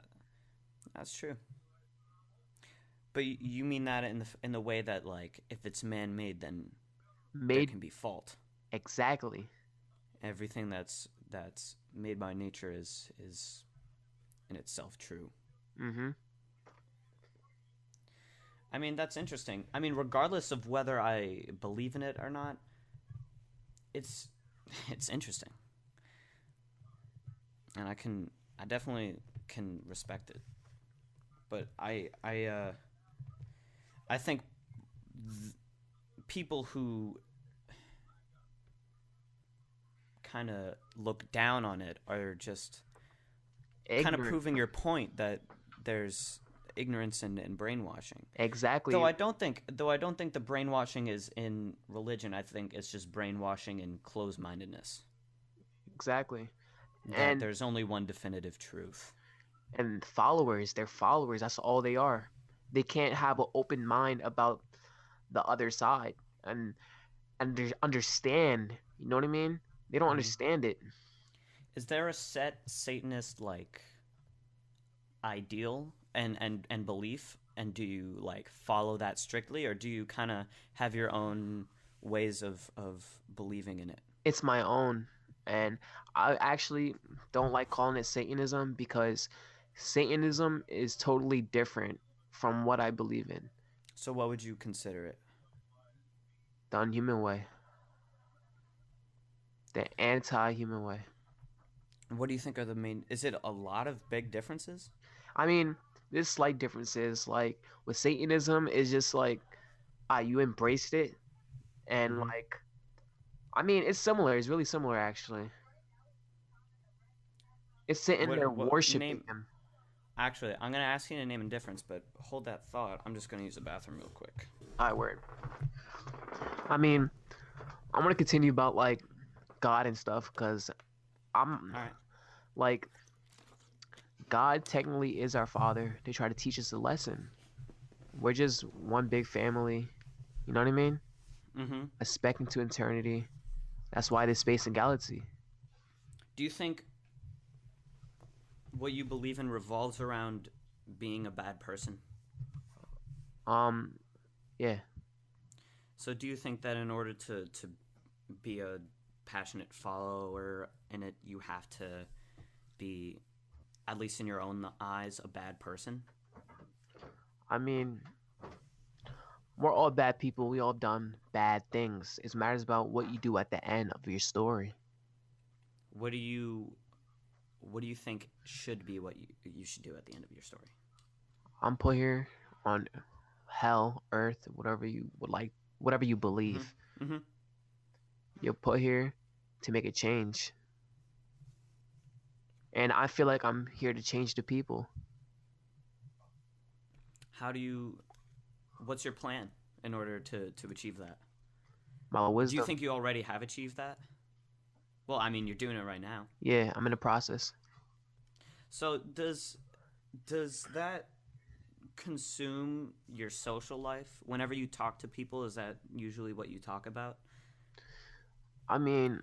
true. But you mean that in the way that like if it's man-made, then there Made can be fault. exactly. Everything that's made by nature is in itself true. Mm-hmm. I mean, that's interesting. I mean, regardless of whether I believe in it or not, it's it's interesting, and I definitely can respect it. But I think th- people who kind of look down on it are just kind of Ignorant. proving your point that there's ignorance and brainwashing. Exactly. Though I don't think the brainwashing is in religion. I think it's just brainwashing and closed-mindedness. Exactly. That And there's only one definitive truth. followers, they're followers. That's all they are. They can't have an open mind about the other side and they understand. You know what I mean? They don't Hmm. understand it. Is there a set Satanist like ideal and belief, and do you like follow that strictly, or do you kind of have your own ways of believing in it? It's my own, and I actually don't like calling it Satanism because Satanism is totally different from what I believe in. So what would you consider it? The unhuman way, the anti-human way. What do you think are the main? Is it a lot of big differences? I mean, there's slight differences. Like with Satanism, it's just like you embraced it, and Mm-hmm. like I mean, it's similar. It's really similar actually. It's sitting there What worshiping name? him. Actually, I'm gonna ask you to name a difference, but hold that thought. I'm just gonna use the bathroom real quick. I word. I mean, I'm gonna continue about like God and stuff because I'm All right. like God technically is our father. They try to teach us a lesson. We're just one big family. You know what I mean? Mm-hmm. A speck into eternity. That's why there's space and galaxy. Do you think what you believe in revolves around being a bad person? Um, yeah. So do you think that in order to be a passionate follower in it, you have to be, at least in your own eyes, a bad person? I mean, we're all bad people. We all done bad things. It matters about what you do at the end of your story. What do you what do you think should be what you should do at the end of your story? I'm put here on hell, earth, whatever you would like, whatever you believe. Mm-hmm. Mm-hmm. You're put here to make a change. And I feel like I'm here to change the people. How do you? What's your plan in order to achieve that? My Do you wisdom. think you already have achieved that? Well, I mean, you're doing it right now. Yeah, I'm in the process. So does that consume your social life? Whenever you talk to people, is that usually what you talk about, I mean,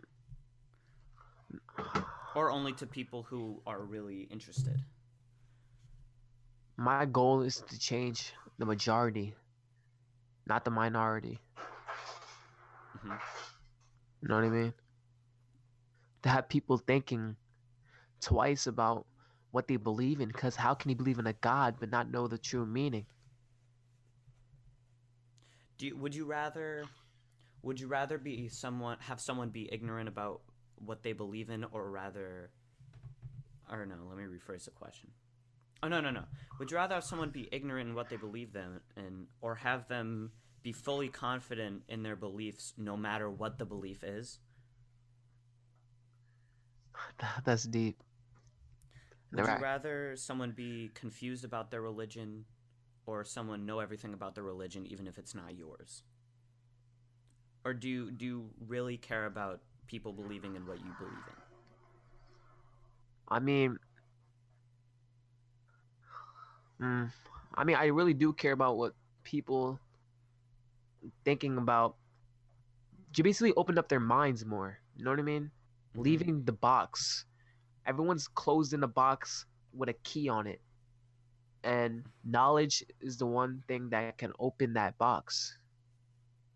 or only to people who are really interested? my goal is to change the majority, not the minority. Mm-hmm. You know what I mean? To have people thinking twice about what they believe in, because how can you believe in a God but not know the true meaning? Would you rather be someone have someone be ignorant about what they believe in, or rather, or no, let me rephrase the question. Oh, no, no, no. Would you rather have someone be ignorant in what they believe in, or have them be fully confident in their beliefs no matter what the belief is? That's deep. Would you Right. rather someone be confused about their religion, or someone know everything about their religion even if it's not yours? Or do you really care about people believing in what you believe in? I mean, mm, I mean, I really do care about what people thinking about. You basically opened up their minds more. You know what I mean? Mm-hmm. Leaving the box. Everyone's closed in a box with a key on it, and knowledge is the one thing that can open that box.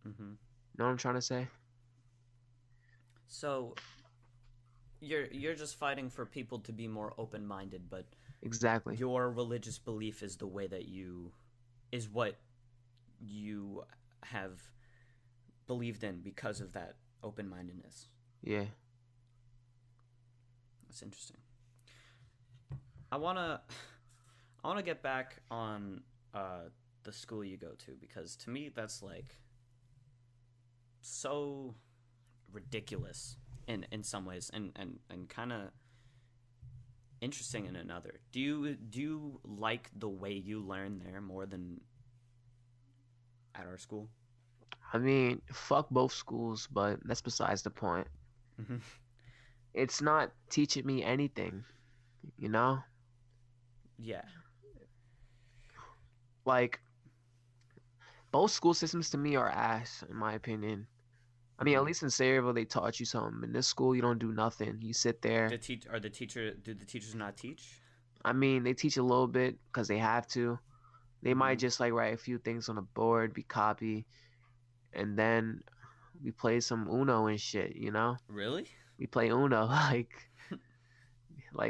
Mm-hmm. You know what I'm trying to say? So you're just fighting for people to be more open-minded, but Exactly. your religious belief is the way that you is what you have believed in because of that open-mindedness. Yeah. That's interesting. I want to I want to get back on the school you go to, because to me that's like so ridiculous in some ways, and kind of interesting in another. Do you like the way you learn there more than at our school? I mean, fuck both schools, but that's besides the point. Mm-hmm. It's not teaching me anything, you know? Yeah. Like, both school systems to me are ass, in my opinion. I mean, at Mm-hmm. least in Sayreville, they taught you something. In this school, you don't do nothing. You sit there. Do the teachers not teach? I mean, they teach a little bit because they have to. They Mm-hmm. might just like write a few things on a board, be copy, and then we play some Uno and shit, you know? Really? We play Uno, like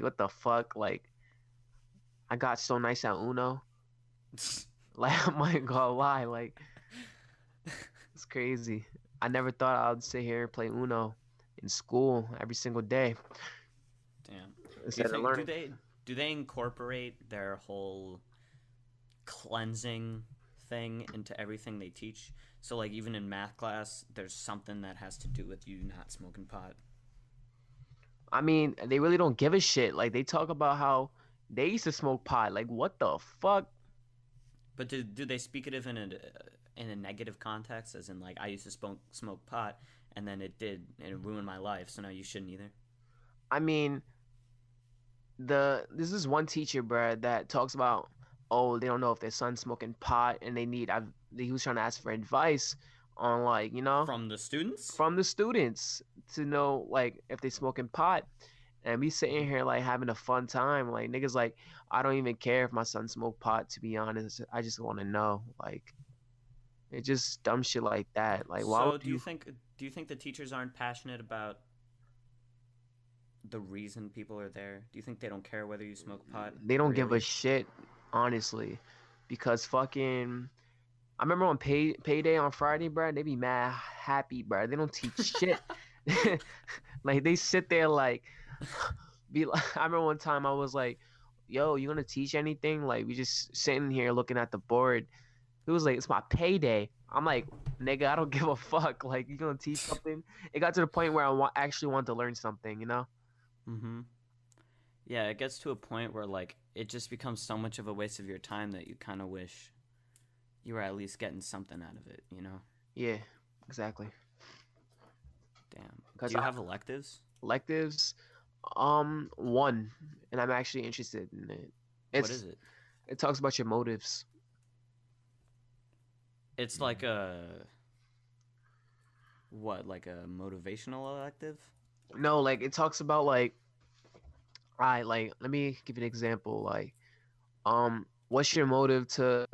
what the fuck? Like, I got so nice at Uno. Like, I'm not gonna lie, like, it's crazy. I never thought I'd sit here and play Uno in school every single day Damn. Do you instead of think learning. do they incorporate their whole cleansing thing into everything they teach? So like even in math class, there's something that has to do with you not smoking pot. I mean, they really don't give a shit. Like, they talk about how they used to smoke pot. Like, what the fuck? But do they speak it in a negative context, as in like I used to smoke pot and then it ruined my life, so now you shouldn't either? I mean, this is one teacher, bruh, that talks about, oh, they don't know if their son's smoking pot and they need. He was trying to ask for advice on, like, From the students? from the students to know, like, if they smoking pot. and we sitting here like having a fun time. Like niggas like I don't even care if my son smoke pot. To be honest, I just want to know. Like it's just dumb shit like that. Like why would So you? do you think the teachers aren't passionate about the reason people are there? Do you think they don't care whether you smoke pot? They don't give a Really? shit, honestly, because fucking. I remember on payday on Friday, bro. They be mad happy, bro. They don't teach shit. Like they sit there like be like. I remember one time I was like, "Yo, you gonna teach anything?" Like we just sitting here looking at the board. He was like, "It's my payday." I'm like, "Nigga, I don't give a fuck. Like you gonna teach something?" It got to the point where actually want to learn something, you know? Mm-hmm. Yeah, it gets to a point where like it just becomes so much of a waste of your time that you kind of wish you were at least getting something out of it, you know? Yeah, exactly. Damn. Do Because you have electives? electives, one, and I'm actually interested in it. What is It's it? it talks about your motives. It's like a what, like a motivational elective? No, like it talks about like I like let me give you an example. Like, what's your motive to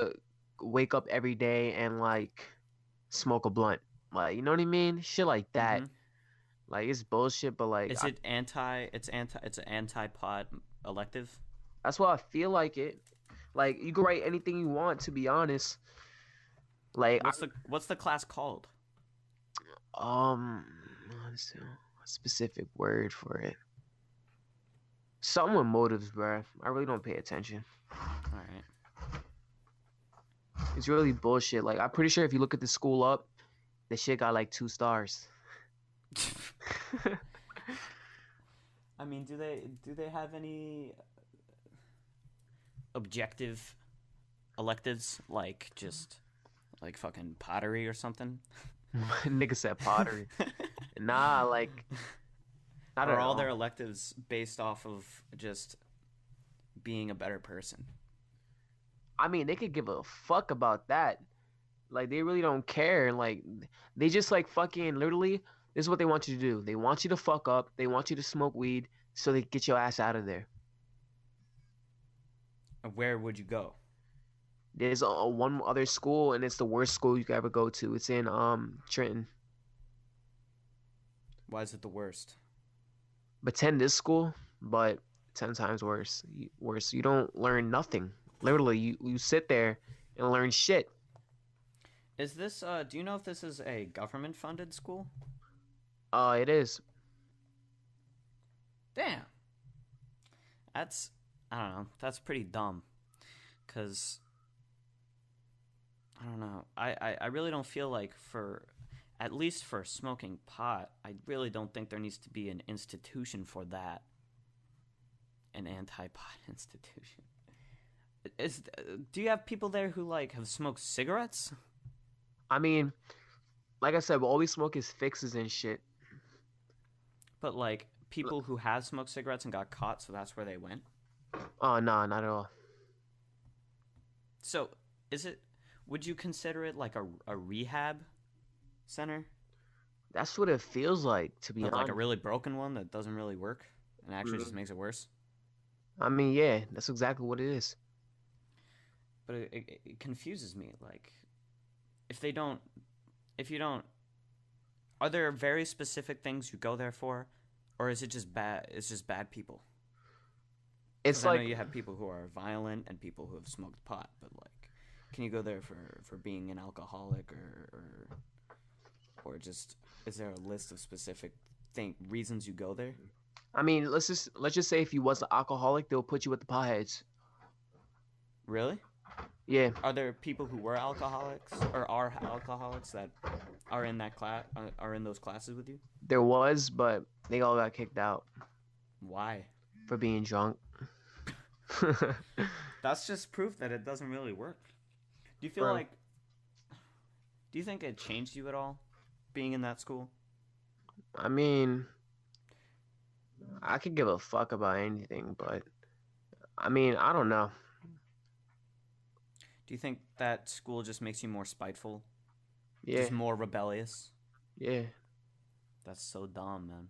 wake up every day and like smoke a blunt? Like, you know what I mean? Shit like that. Mm-hmm. Like it's bullshit, but like Is it it's an anti-pot elective? that's why I feel like it. Like you can write anything you want, to be honest. Like What's the class called? um, what's a specific word for it? Something with motives, bro. I really don't pay attention. All right. It's really bullshit. Like I'm pretty sure if you look at the school up, the shit got like 2 stars. I mean, do they have any objective electives like just like fucking pottery or something? Nigga said pottery. Nah, like not Are at all their all. electives based off of just being a better person? I mean, they could give a fuck about that. Like they really don't care. Like they just like fucking literally. This is what they want you to do. They want you to fuck up. They want you to smoke weed so they get your ass out of there. Where would you go? There's a one other school, and it's the worst school you could ever go to. It's in Trenton. Why is it the worst? But 10 this school, but 10 times worse. Worse. You don't learn nothing. Literally, you sit there and learn shit. Is this do you know if this is a government funded school? It is. Damn. That's I don't know. That's pretty dumb. Cause I don't know. I really don't feel like for at least for smoking pot, I really don't think there needs to be an institution for that. An anti-pot institution. Is do you have people there who like have smoked cigarettes? I mean, like I said, all we smoke is fixes and shit. But like people who have smoked cigarettes and got caught, so that's where they went. Oh, no, not at all. So, is it would you consider it like a rehab center? That's what it feels like, to be But like a honest. really broken one that doesn't really work and actually just Mhm. makes it worse? I mean, yeah, that's exactly what it is. But it confuses me like if they don't if you don't are there very specific things you go there for or is it just bad it's just bad people? It's Because I know like, you have people who are violent and people who have smoked pot, but like, can you go there for being an alcoholic or just is there a list of specific reasons you go there? I mean, let's just say if you was an alcoholic, they'll put you with the potheads. Really? Yeah, Are there people who were alcoholics or are alcoholics that are in that class are in those classes with you? there was, but they all got kicked out Why? for being drunk. That's just proof that it doesn't really work. Do you feel Bro, like do you think it changed you at all being in that school? I mean, I could give a fuck about anything, but I mean, I don't know. Do you think that school just makes you more spiteful, Yeah, just more rebellious? yeah. That's so dumb, man.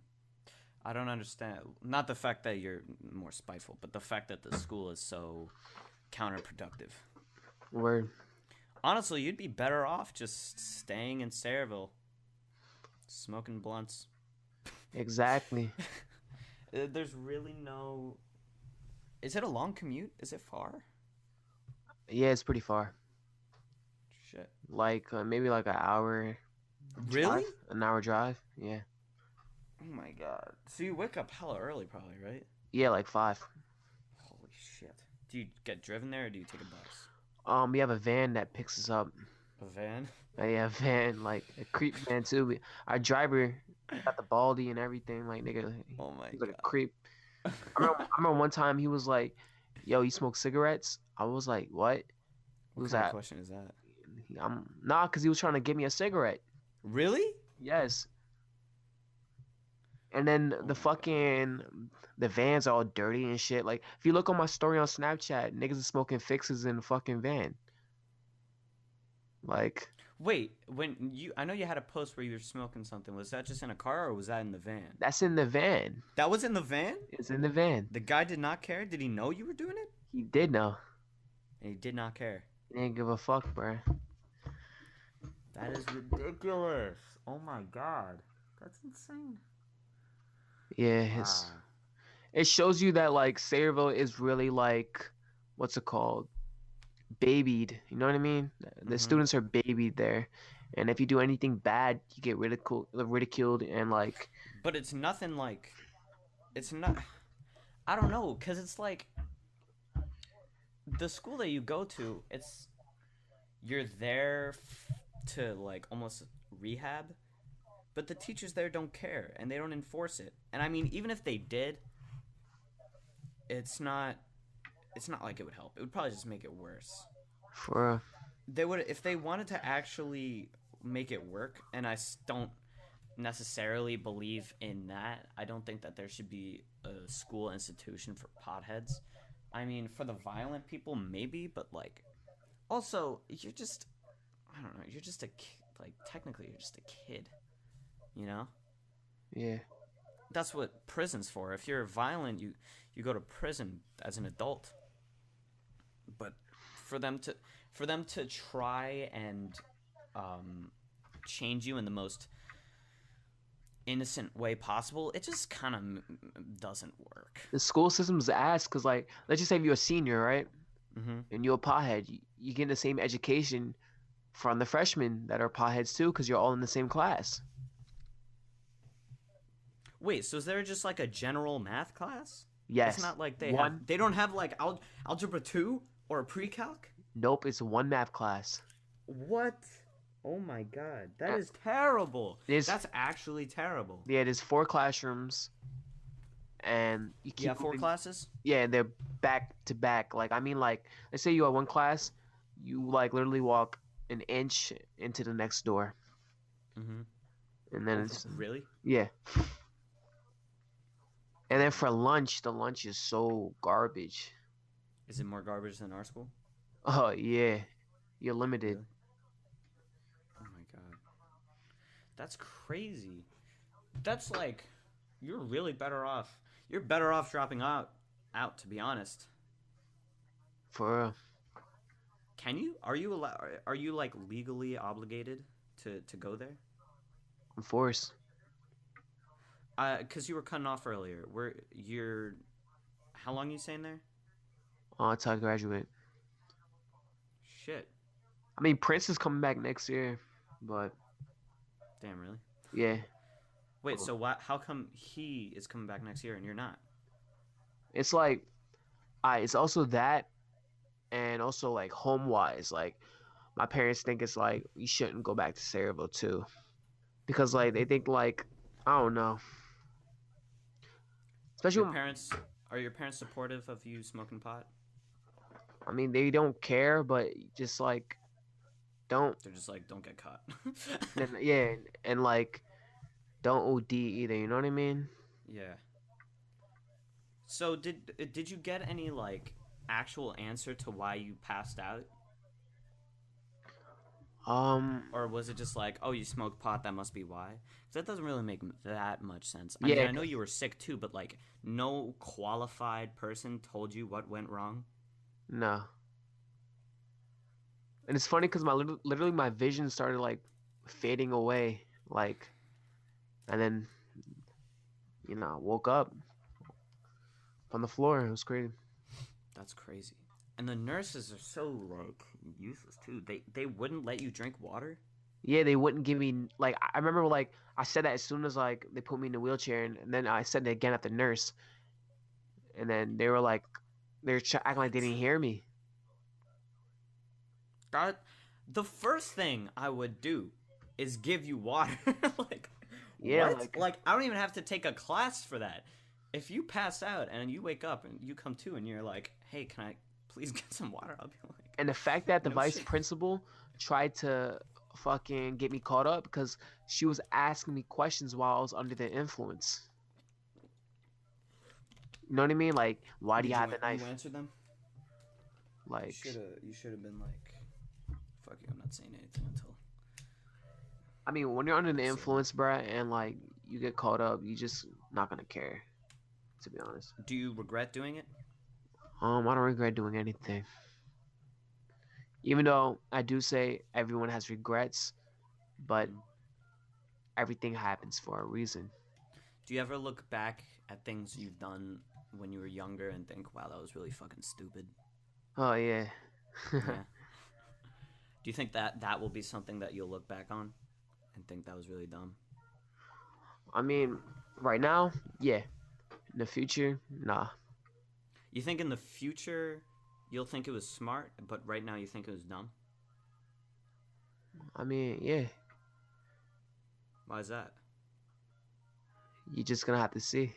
I don't understand. Not the fact that you're more spiteful, but the fact that the school is so counterproductive. Word. Honestly, you'd be better off just staying in Sayreville, smoking blunts. Exactly. There's really no. Is it a long commute? Is it far? Yeah, it's pretty far. Shit. Like maybe like an hour Really? drive. An hour drive. Yeah. Oh my god. So you wake up hella early, probably, right? Yeah, like 5. Holy shit. Do you get driven there or do you take a bus? We have a van that picks us up. A van? Yeah, a van, like a creep van too. Our driver got the baldy and everything. Like nigga, Oh my he's like god. a creep. I remember one time he was like, "Yo, you smoke cigarettes?" I was like, "What?" He What was kind of like, question is that? "I'm nah," because he was trying to give me a cigarette. Really? Yes. And then Oh the my god. the vans are all dirty and shit. Like if you look on my story on Snapchat, niggas is smoking fixes in the fucking van. Like Wait, I know you had a post where you were smoking something. Was that just in a car or was that in the van? that's in the van. That was in the van? It's in the van. The guy did not care? Did he know you were doing it? He did know. And he did not care. He didn't give a fuck, bruh. That is ridiculous. Oh my god. That's insane. Yeah, Wow. it shows you that like Sayreville is really like what's it called? Babied. You know what I mean? The Mm-hmm. students are babied there. And if you do anything bad, you get ridiculed and like But it's nothing like. It's not. I don't know, because it's like. The school that you go to, you're there to like almost rehab, but the teachers there don't care and they don't enforce it. And I mean, even if they did, it's not like it would help. It would probably just make it worse. for They would, if they wanted to actually make it work, and don't necessarily believe in that. I don't think that there should be a school institution for potheads. I mean, for the violent people, maybe, but like, also, you're just, I don't know, you're just a kid. Like, technically, you're just a kid, you know? yeah. That's what prison's for. If you're violent, you go to prison as an adult. But for them to try and change you in the most innocent way possible, it just kind of doesn't work. The school system's ass because like let's just say if you're a senior, right? Mm-hmm. And you're a pothead, you get the same education from the freshmen that are potheads too because you're all in the same class. Wait, so is there just like a general math class? Yes. It's not like One. they don't have like algebra 2 or a pre-calc? Nope, it's one math class. What? Oh my god. That Uh, is terrible. There's That's actually terrible. yeah, there's 4 classrooms and you keep Yeah, 4 moving- classes? Yeah, they're back to back. Like I mean like let's say you have one class, you like literally walk an inch into the next door. Mm-hmm. And then it's Really? yeah. And then for lunch, the lunch is so garbage. Is it more garbage than our school? Oh yeah. You're limited. Really? Oh my god. That's crazy. That's like, you're really better off. You're better off dropping out to be honest. For real. Can you? Are you like legally obligated to go there? I'm forced. Cuz you were cutting off earlier. How long are you saying there? Until I graduate. Shit. I mean Prince is coming back next year, but Damn, really? yeah. Wait, so how come he is coming back next year and you're not? It's like it's also that and also like home wise, like my parents think it's like we shouldn't go back to Sayreville too. Because like they think like I don't know. Especially Are your parents supportive of you smoking pot? I mean they don't care, but just like don't They're just like, don't get caught. yeah, and like don't OD either, you know what I mean? Yeah. So did you get any like actual answer to why you passed out? Or was it just like, oh, you smoked pot, that must be why? 'Cause that doesn't really make that much sense. I mean, Yeah, I know you were sick too, but like, no qualified person told you what went wrong. no. And it's funny because literally my vision started like fading away, like, and then I woke up on the floor. It was crazy. That's crazy. And the nurses are so like useless too. They wouldn't let you drink water. Yeah, they wouldn't give me like I remember like I said that as soon as like they put me in the wheelchair, and then I said it again at the nurse, and then they were like acting like they didn't hear me. That the first thing I would do is give you water. Like Yeah, what? Like I don't even have to take a class for that. If you pass out and you wake up and you come to and you're like, "Hey, can I please get some water?" I'll be like, and the fact that the "No vice shit." principal tried to fucking get me caught up because she was asking me questions while I was under the influence. You know what I mean? Like, why do you have the knife? You answer them? Like, You should have been like, "Fuck you, I'm not saying anything until." I mean, when you're under the influence, bruh, and like you get caught up, you just not gonna care, to be honest. Do you regret doing it? I don't regret doing anything. Even though I do say everyone has regrets, but Mm. everything happens for a reason. Do you ever look back at things you've done when you were younger and think, "Wow, that was really fucking stupid"? Oh yeah. Yeah. Do you think that that will be something that you'll look back on and think that was really dumb? I mean, right now, yeah. In the future, nah. You think in the future you'll think it was smart, but right now you think it was dumb? I mean, yeah. Why is that? You're just gonna have to see.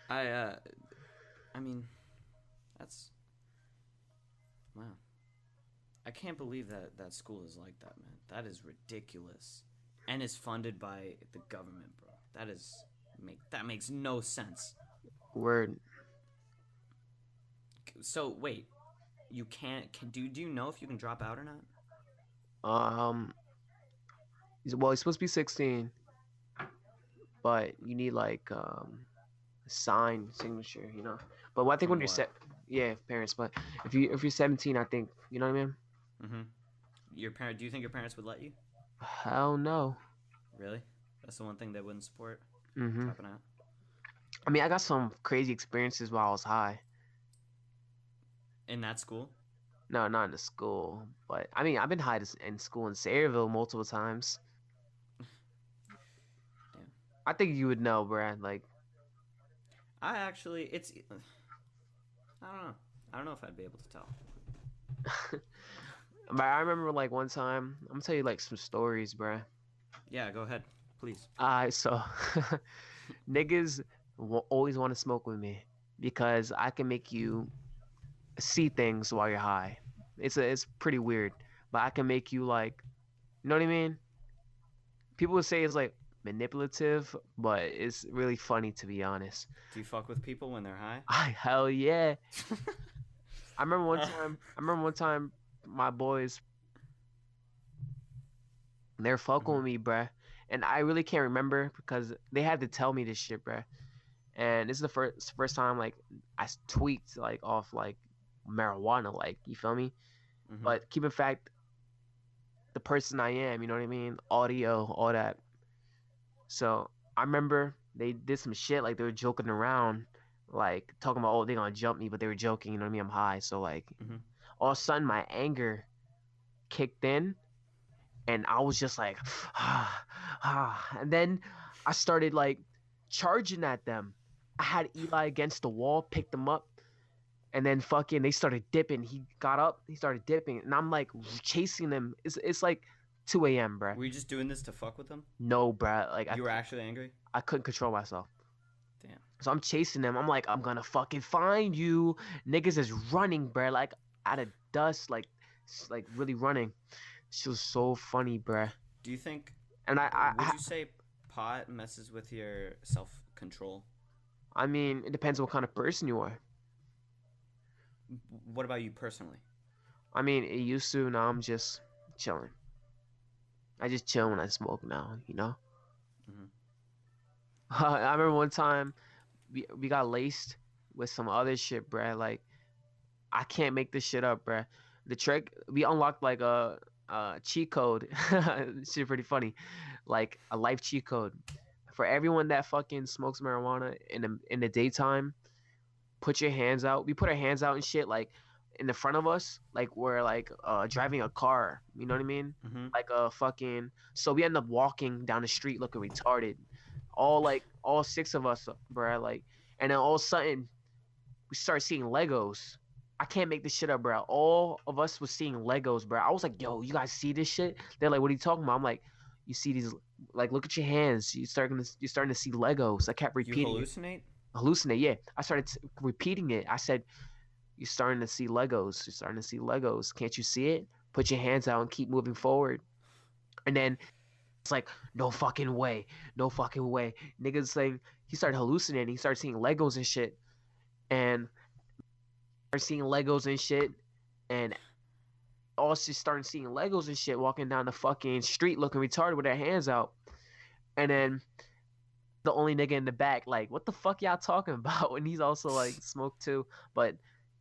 All right, man. I mean, that's wow. I can't believe that that school is like that, man. That is ridiculous, and is funded by the government, bro. That makes no sense. Word. So wait, you can't? Do you know if you can drop out or not? Um, he's supposed to be 16, but you need like a signed signature, you know. But I think when From you're what? set, yeah, parents. But if you're 17, I think you know what I mean. Mm-hmm. Your parent? Do you think your parents would let you? Hell no. Really? That's the one thing they wouldn't support. Hmm. Dropping out. I mean, I got some crazy experiences while I was high. In that school? No, not in the school, but I mean, I've been high in school in Sayreville multiple times. Damn. I think you would know, Brad. Like, I actually, it's. I don't know. I don't know if I'd be able to tell. but I remember like one time. I'm gonna tell you like some stories, bruh. Yeah, go ahead, please. So niggas always want to smoke with me because I can make you see things while you're high. It's pretty weird, but I can make you like, you know what I mean? People would say it's like manipulative, but it's really funny to be honest. Do you fuck with people when they're high? Hell yeah. I remember one time. My boys they're fucking with me, bruh. And I really can't remember because they had to tell me this shit, bruh. And this is the first time like I tweaked like off like marijuana, like you feel me? Mm-hmm. But keep in fact the person I am, you know what I mean? Audio, all that. So I remember they did some shit like they were joking around, like talking about oh they're gonna jump me, but they were joking, you know what I mean? I'm high, so like Mm-hmm. all of a sudden my anger kicked in and I was just like, and then I started like charging at them. I had Eli against the wall, picked him up, and then fucking they started dipping. He got up, he started dipping, and I'm like chasing them. It's like 2 a.m., bruh. Were you just doing this to fuck with them? No, bruh. Like You were actually angry? I couldn't control myself. Damn. So I'm chasing them. I'm like, I'm gonna fucking find you. Niggas is running, bruh, like out of dust, like really running. She was so funny, bruh. Do you think? And Would you say pot messes with your self control? I mean, it depends what kind of person you are. What about you personally? I mean, it used to. Now I'm just chilling. I just chill when I smoke now. You know. Hmm. I remember one time we got laced with some other shit, bruh. Like I can't make this shit up, bruh. The trick we unlocked like a cheat code. Shit, pretty funny. Like a life cheat code for everyone that fucking smokes marijuana in the daytime. Put your hands out. We put our hands out and shit like in the front of us, like we're like driving a car. You know what I mean? Hmm. Like a fucking. So we end up walking down the street looking retarded. All six of us, bruh. Like, and then all of a sudden we start seeing Legos. I can't make this shit up, bro. All of us was seeing Legos, bro. I was like, yo, you guys see this shit? They're like, what are you talking about? I'm like, you see these, like, look at your hands. You're starting to see Legos. I kept You repeating it. hallucinate? Hallucinate, yeah. I started repeating it. I said, you're starting to see Legos. You're starting to see Legos. Can't you see it? Put your hands out and keep moving forward. And then it's like, no fucking way. No fucking way. Niggas saying, he started hallucinating. He started seeing Legos and shit. And seeing Legos and shit, and also starting seeing Legos and shit walking down the fucking street looking retarded with their hands out. And then the only nigga in the back, like, what the fuck y'all talking about? And he's also like smoked too. But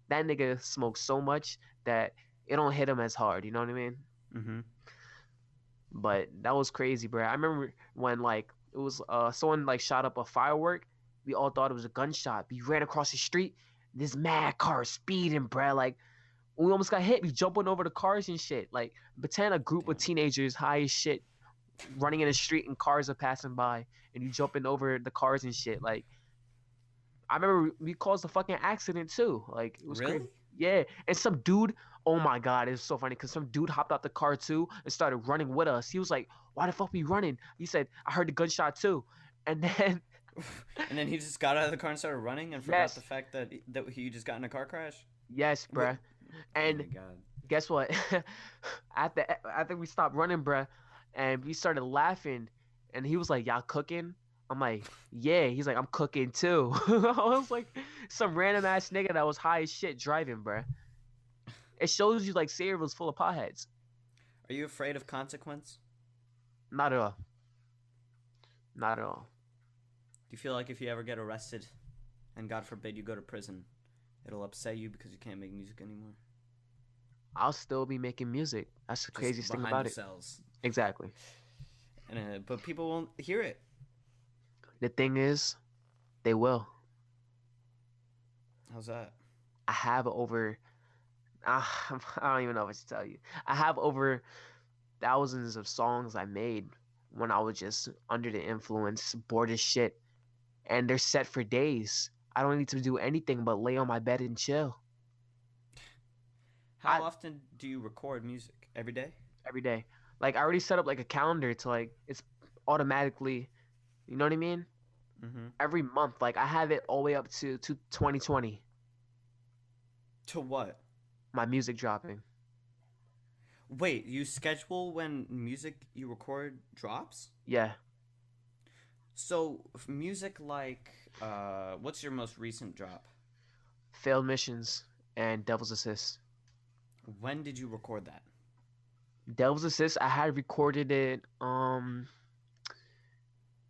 that nigga smokes so much that it don't hit him as hard, you know what I mean? Mm-hmm. But that was crazy, bro. I remember when like it was someone like shot up a firework. We all thought it was a gunshot. We ran across the street. This mad car speeding, bro. Like we almost got hit. We jumping over the cars and shit. Like pretend a group of Damn. teenagers high as shit running in the street and cars are passing by and you jumping over the cars and shit. Like I remember we caused a fucking accident too. Like it was Really? crazy. Yeah, and some dude. Oh my god, it's so funny because some dude hopped out the car too and started running with us. He was like, "Why the fuck we running?" He said, "I heard the gunshot too," and then And then he just got out of the car and started running and forgot yes, the fact that he just got in a car crash. yes, What? bruh. Oh my And god. guess what? After we stopped running, bruh, and we started laughing, and he was like, "Y'all cooking?" I'm like, "Yeah." He's like, "I'm cooking too." I was like, some random ass nigga that was high as shit driving, bruh. It shows you like Sarah was full of potheads. Are you afraid of consequence? Not at all. Not at all. Do you feel like if you ever get arrested, and God forbid you go to prison, it'll upset you because you can't make music anymore? I'll still be making music. That's the Just craziest thing behind about the it. cells. Exactly. And but people won't hear it. The thing is, they will. How's that? I have over. I don't even know what to tell you. I have over thousands of songs I made when I was just under the influence, bored as shit, and they're set for days. I don't need to do anything but lay on my bed and chill. How I often do you record music? Every day? every day. Like I already set up like a calendar to like it's automatically, you know what I mean? Mm-hmm. Every month. Like I have it all the way up to 2020. To what? My music dropping. Wait, you schedule when music you record drops? Yeah. So music like what's your most recent drop? Failed missions and Devil's Assist. When did you record that? Devil's Assist, I had recorded it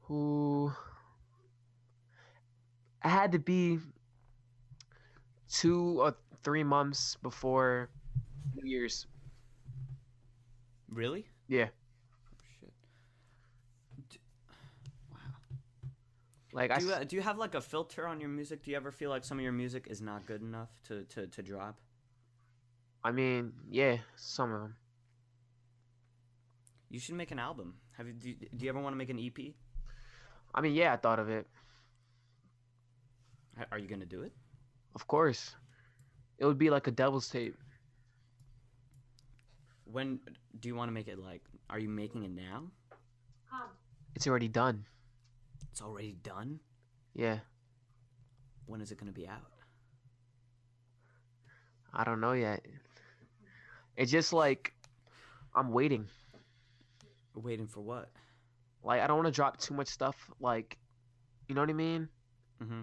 who I had to be 2 or 3 months before New Year's. Really? Yeah. Oh, shit. Wow. Like Do you have like a filter on your music? Do you ever feel like some of your music is not good enough to drop? I mean, yeah, some of them. You should make an album. Do you ever want to make an EP? I mean, yeah, I thought of it. Are you gonna do it? Of course. It would be like a devil's tape. When do you want to make it? Like, are you making it now? It's already done. It's already done. Yeah. When is it gonna be out? I don't know yet. It's just like I'm waiting. Waiting for what? Like I don't want to drop too much stuff. Like, you know what I mean? Mm-hmm.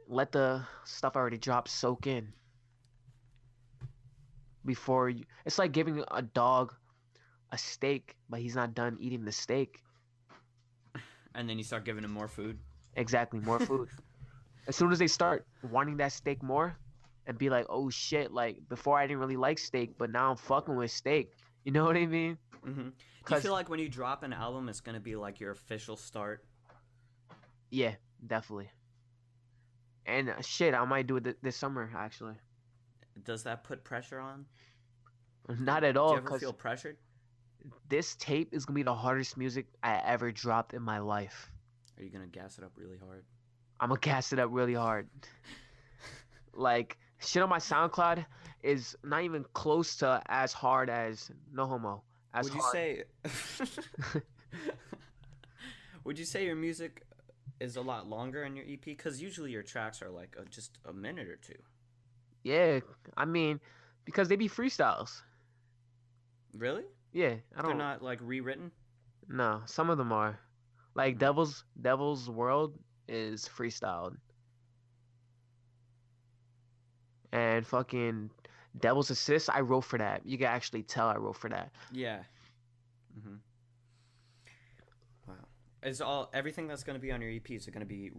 Let the stuff I already dropped soak in. before you. It's like giving a dog a steak, but he's not done eating the steak. And then you start giving him more food. Exactly, more food. As soon as they start wanting that steak more and be like, oh shit, like before I didn't really like steak, but now I'm fucking with steak. You know what I mean? Mm-hmm. Do you Because, feel like when you drop an album, it's gonna be like your official start? yeah, definitely. And shit, I might do it this summer, actually. Does that put pressure on? Not at Do all, you ever because feel pressured? this tape is going to be the hardest music I ever dropped in my life. Are you gonna gas it up really hard? I'm going to cast it up really hard. Like, shit on my SoundCloud is not even close to as hard as No Homo. As Would you hard. say? Would you say your music is a lot longer in your EP? Because usually your tracks are like just a minute or two. Yeah, I mean, because they be freestyles. Really? Yeah, I They're don't. not like rewritten. No, some of them are. Like Hmm. Devil's World is freestyled, and fucking Devil's Assist I wrote for that. You can actually tell I wrote for that. Yeah. Hmm. Wow. Is all everything that's gonna be on your EP is it gonna be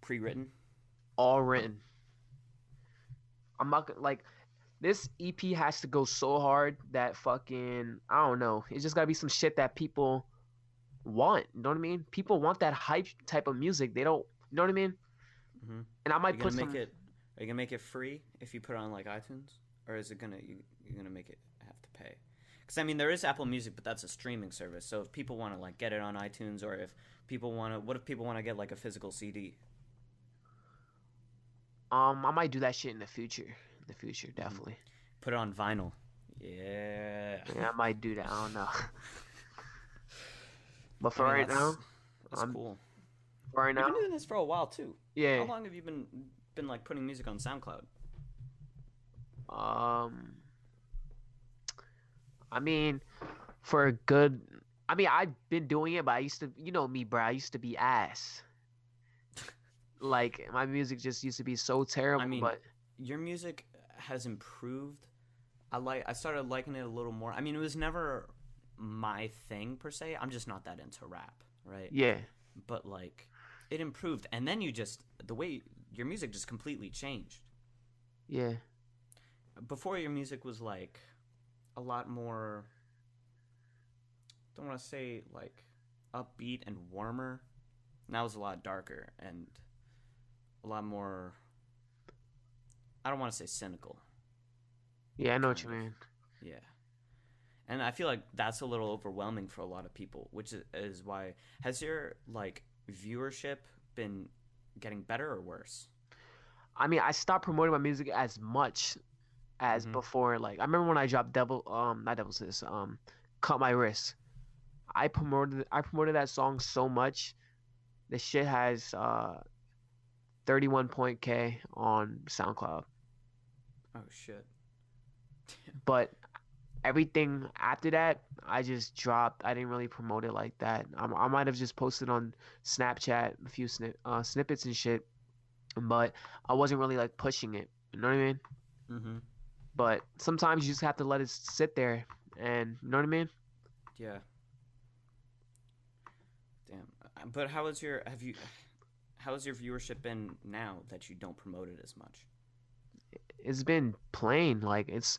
pre-written? All written. I'm not like this EP has to go so hard that fucking I don't know. It's just gotta be some shit that people want. You know what I mean? People want that hype type of music. They don't. You know what I mean? Hmm. And I Are might you gonna put make some. it? Are you gonna make it free if you put it on like iTunes, or is it gonna you're gonna make it have to pay? Because I mean, there is Apple Music, but that's a streaming service. So if people want to like get it on iTunes, or if people want to, what if people want to get like a physical CD? I might do that shit in the future. In the future, Hmm. definitely. Put it on vinyl. Yeah. Yeah, I might do that. I don't know. But I for mean, right now, that's I'm cool. for right You've been now. doing this for a while too. How Yeah. long have you been like putting music on SoundCloud? Um. I mean, for a good. I mean, I've been doing it, but I used to, you know me, bro. I used to be ass. Like my music just used to be so I terrible. mean, But your music has improved. I started liking it a little more. I mean, it was never my thing per se. I'm just not that into rap, right? yeah, But like it improved, and then you just the way your music just completely changed. yeah, Before your music was like a lot more, don't want to say like upbeat and warmer. Now it's a lot darker and a lot more, I don't want to say cynical, yeah. I know what kind you of. mean. Yeah. And I feel like that's a little overwhelming for a lot of people, which is why has your like viewership been getting better or worse? I mean, I stopped promoting my music as much as Mm-hmm. before. Like I remember when I dropped not Devil's this Cut My Wrist. I promoted that song so much. The shit has 31 point K on SoundCloud. Oh shit. But everything after that, I just dropped. I didn't really promote it like that. I might have just posted on Snapchat a few snippets and shit, but I wasn't really like pushing it. You know what I mean? Mm-hmm. But sometimes you just have to let it sit there, and you know what I mean? Yeah. Damn. But how has your viewership been now that you don't promote it as much? It's been plain. Like it's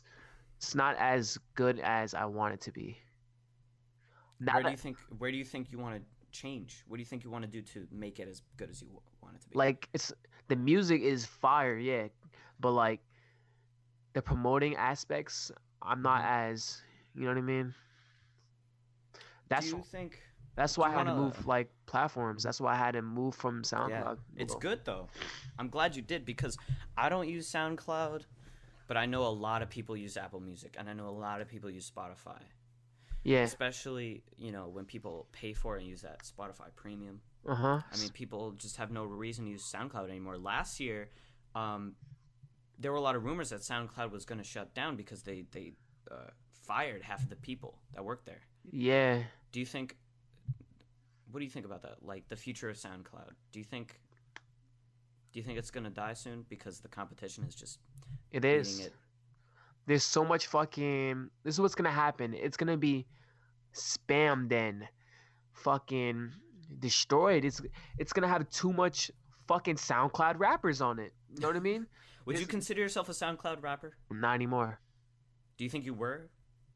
not as good as I want it to be. Now that Where do you think you want to change? What do you think you want to do to make it as good as you want it to be? like it's the music is fire, yeah, but like the promoting aspects, I'm not Mm-hmm. as you know what I mean. Do That's you think that's do why I you had want to to move like platforms. That's why I had to move from Yeah, SoundCloud. it's good though. I'm glad you did because I don't use SoundCloud, but I know a lot of people use Apple Music and I know a lot of people use Spotify. Yeah. Especially, when people pay for it and use that Spotify premium. Uh-huh. I mean, people just have no reason to use SoundCloud anymore. Last year, um, there were a lot of rumors that SoundCloud was going to shut down because they fired half of the people that worked there. Yeah. Do you think? What do you think about that? Like the future of SoundCloud? Do you think it's going to die soon because the competition is just It beating is. it? There's so much fucking. This is what's gonna happen. It's gonna be spammed and fucking destroyed. It's gonna have too much fucking SoundCloud rappers on it. You know what I mean? Would you consider yourself a SoundCloud rapper? Not anymore. Do you think you were?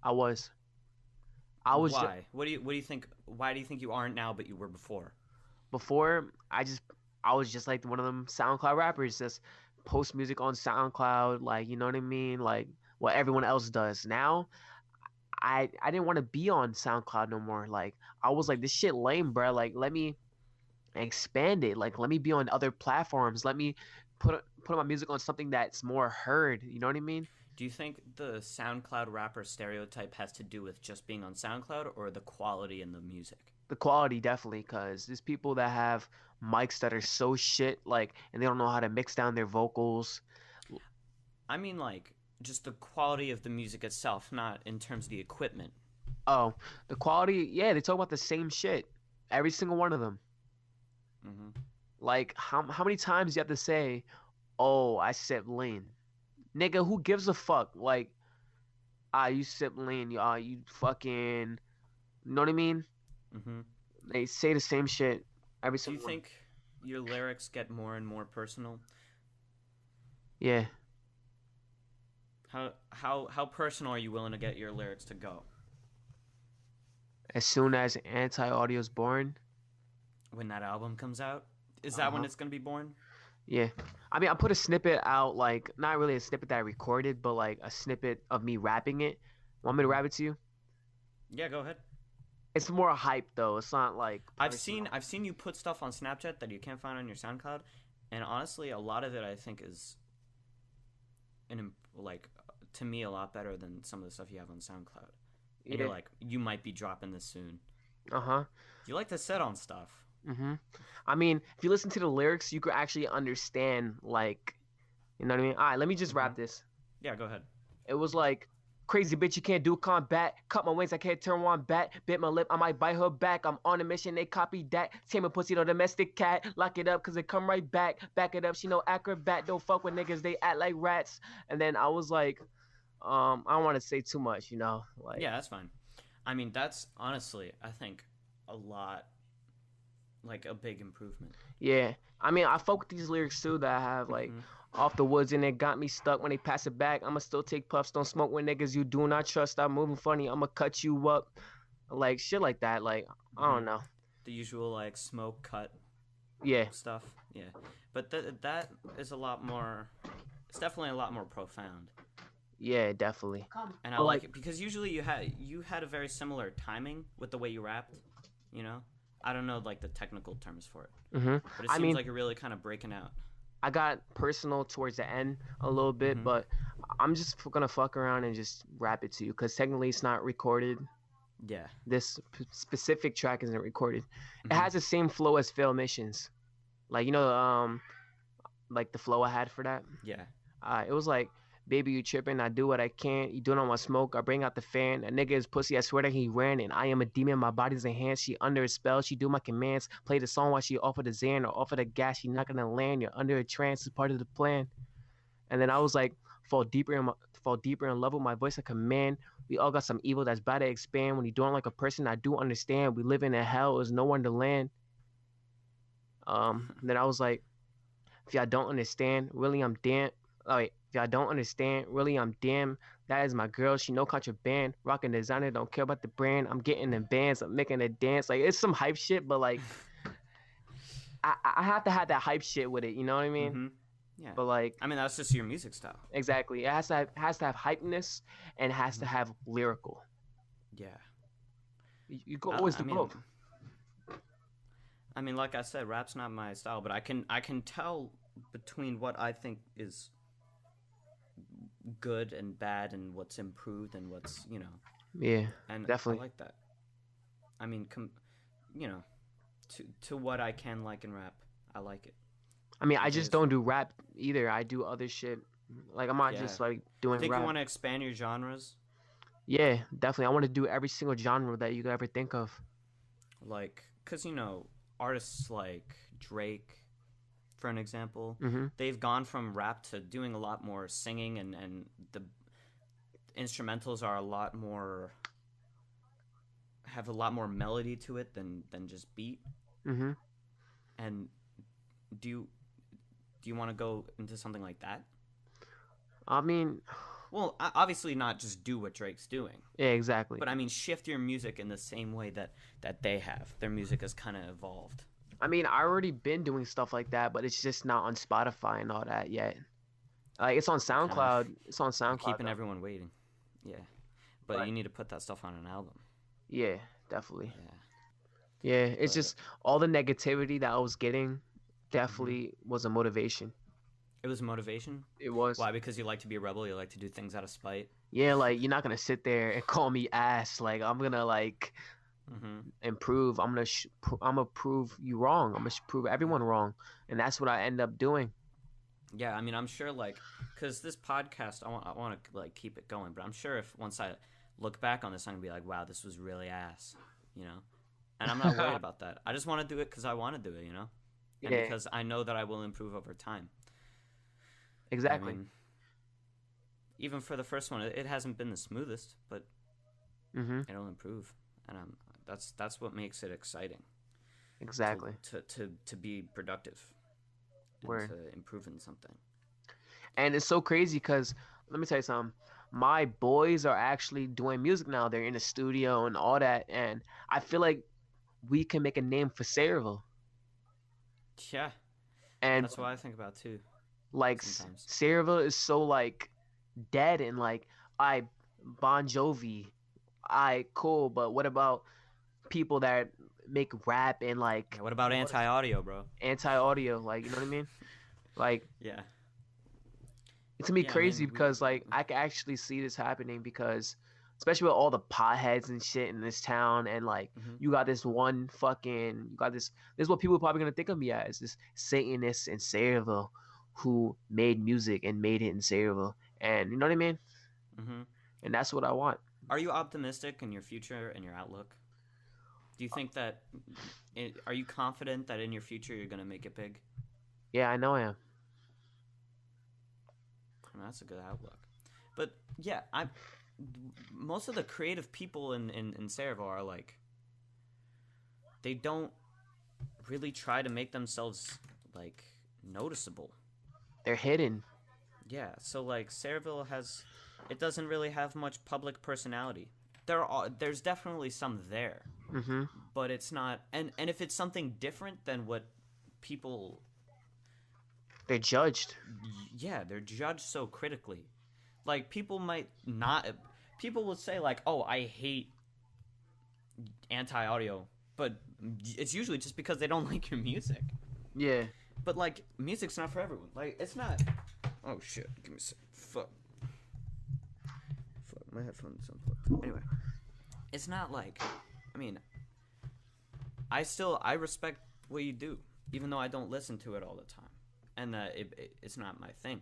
I was. Why? What do you think? Why do you think you aren't now, but you were before? Before, I was just like one of them SoundCloud rappers, just post music on SoundCloud, like, you know what I mean, like what everyone else does. Now, I didn't want to be on SoundCloud no more. Like, I was like, this shit lame, bro. Like, let me expand it. Like, let me be on other platforms. Let me put my music on something that's more heard. You know what I mean? Do you think the SoundCloud rapper stereotype has to do with just being on SoundCloud or the quality in the music? The quality, definitely, because there's people that have mics that are so shit, like, and they don't know how to mix down their vocals. I mean, like, just the quality of the music itself, not in terms of the equipment. Oh, the quality, yeah, they talk about the same shit. Every single one of them. Mm-hmm. Like, how many times you have to say, oh, I sip lean? Nigga, who gives a fuck? Like, you sip lean, you fucking, you know what I mean? Mm-hmm. They say the same shit every Do you single one. think your lyrics get more and more personal? Yeah. How personal are you willing to get your lyrics to go? As soon as Anti-Audio is born. When that album comes out? Is that when it's going to be born? Yeah. I mean, I put a snippet out, like, not really a snippet that I recorded, but like a snippet of me rapping it. Want me to rap it to you? Yeah, go ahead. It's more hype though. It's not like personal. I've seen you put stuff on Snapchat that you can't find on your SoundCloud, and honestly, a lot of it I think is like, to me, a lot better than some of the stuff you have on SoundCloud. And you're like, you might be dropping this soon. You like to set on stuff. I mean, if you listen to the lyrics, you could actually understand, like, you know what I mean? All right, let me just rap this. Yeah, go ahead. It was like, crazy bitch, you can't do combat. Cut my wings, I can't turn one back. Bit my lip, I might bite her back. I'm on a mission, they copy that. Tame a pussy, no domestic cat. Lock it up, cause it come right back. Back it up, she no acrobat. Don't fuck with niggas, they act like rats. And then I was like, I don't want to say too much, you know? Like, yeah, that's fine. I mean, that's honestly, I think, a lot, like, a big improvement. Yeah. I mean, I fuck with these lyrics too that I have, like, off the woods and it got me stuck when they pass it back. I'ma still take puffs, don't smoke with niggas you do not trust. Stop moving funny, I'ma cut you up. Like, shit like that. Like, I don't know. The usual, like, smoke, cut stuff. Yeah. But that is a lot more, it's definitely a lot more profound. Yeah, definitely. And I like it because usually you had a very similar timing with the way you rapped, you know? I don't know, like, the technical terms for it. But it seems like you're really kind of breaking out. I got personal towards the end a little bit, but I'm just gonna fuck around and just rap it to you because technically it's not recorded. Yeah. This specific track isn't recorded. It has the same flow as Fail Missions. Like, you know, like the flow I had for that? Yeah. It was like, baby, you tripping, I do what I can. You do not want smoke, I bring out the fan. A nigga is pussy, I swear that he ran. And I am a demon, my body's a hand. She under a spell, she do my commands. Play the song while she offer the Xan or offer the gas. She not gonna land, you're under a trance, it's part of the plan. And then I was like, fall deeper in love with my voice, I command. We all got some evil that's about to expand. When you don't like a person, I do understand. We live in a hell, there's no one to land. Then I was like, if y'all don't understand, really I'm damn. Oh wait, if y'all don't understand, really I'm damn. That is my girl, she no contraband. Rockin' designer, don't care about the brand. I'm getting in bands, I'm making a dance. Like, it's some hype shit, but like, I have to have that hype shit with it. You know what I mean? Yeah. But like, I mean, that's just your music style. Exactly. It has to have hypeness and it has to have lyrical. Yeah. You go always do both. I mean, like I said, rap's not my style, but I can tell between what I think is good and bad and what's improved and what's, you know. Yeah, and definitely. I like that. I mean, you know, to what I can like in rap, I like it. I mean, I just don't do rap either. I do other shit. Like, I'm not just like doing Think rap. You want to expand your genres? Yeah, definitely. I want to do every single genre that you could ever think of. Like, cause you know, artists like Drake, for an example, they've gone from rap to doing a lot more singing and instrumentals are have a lot more melody to it than just beat. Mm-hmm. And do you want to go into something like that? I mean, well, obviously not just do what Drake's doing. Yeah, exactly. But I mean, shift your music in the same way that they have. Their music has kind of evolved. I mean, I already been doing stuff like that, but it's just not on Spotify and all that yet. Like it's on SoundCloud. It's on SoundCloud. Keeping everyone waiting. Yeah, but you need to put that stuff on an album. Yeah, definitely. Yeah, it's just all the negativity that I was getting definitely was a motivation. It was a motivation? It was. Why? Because you like to be a rebel? You like to do things out of spite? Yeah, like you're not going to sit there and call me ass. Like I'm going to like improve. I'm going to prove you wrong. I'm going to prove everyone wrong. And that's what I end up doing. Yeah, I mean, I'm sure like cuz this podcast I want to like keep it going, but I'm sure if once I look back on this I'm going to be like, wow, this was really ass, you know? And I'm not worried about that. I just want to do it cuz I want to do it, you know? And because I know that I will improve over time. Exactly. I mean, even for the first one, it hasn't been the smoothest, but it'll improve, and that's what makes it exciting. Exactly. To be productive, and to improve in something. And it's so crazy because let me tell you something. My boys are actually doing music now. They're in the studio and all that, and I feel like we can make a name for Sayreville. Yeah, and that's what I think about too. Like Sayreville is so like dead and like Bon Jovi, cool, but what about people that make rap and like what about anti-audio, bro? Anti-audio, like, you know what I mean? Like it's gonna be crazy because like I can actually see this happening because especially with all the potheads and shit in this town and like you got this one fucking this is what people are probably gonna think of me as, this Satanist in Sayreville who made music and made it in Sayreville, and you know what I mean? And that's what I want. Are you optimistic in your future and your outlook? Do you think that are you confident that in your future you're gonna make it big? Yeah, I know I am. Well, that's a good outlook. But yeah, most of the creative people in Sayreville are like, they don't really try to make themselves like noticeable. They're hidden. Yeah, so like Sayreville it doesn't really have much public personality. There's definitely some there, but it's not. And if it's something different than what people, they're judged. Yeah, they're judged so critically. Like people might not. People will say like, "Oh, I hate anti-audio," but it's usually just because they don't like your music. Yeah. But like, music's not for everyone. Like, it's not. Oh shit! Give me a sec. Fuck. My headphones unplugged. Anyway, it's not like. I mean, I respect what you do, even though I don't listen to it all the time, and it's not my thing.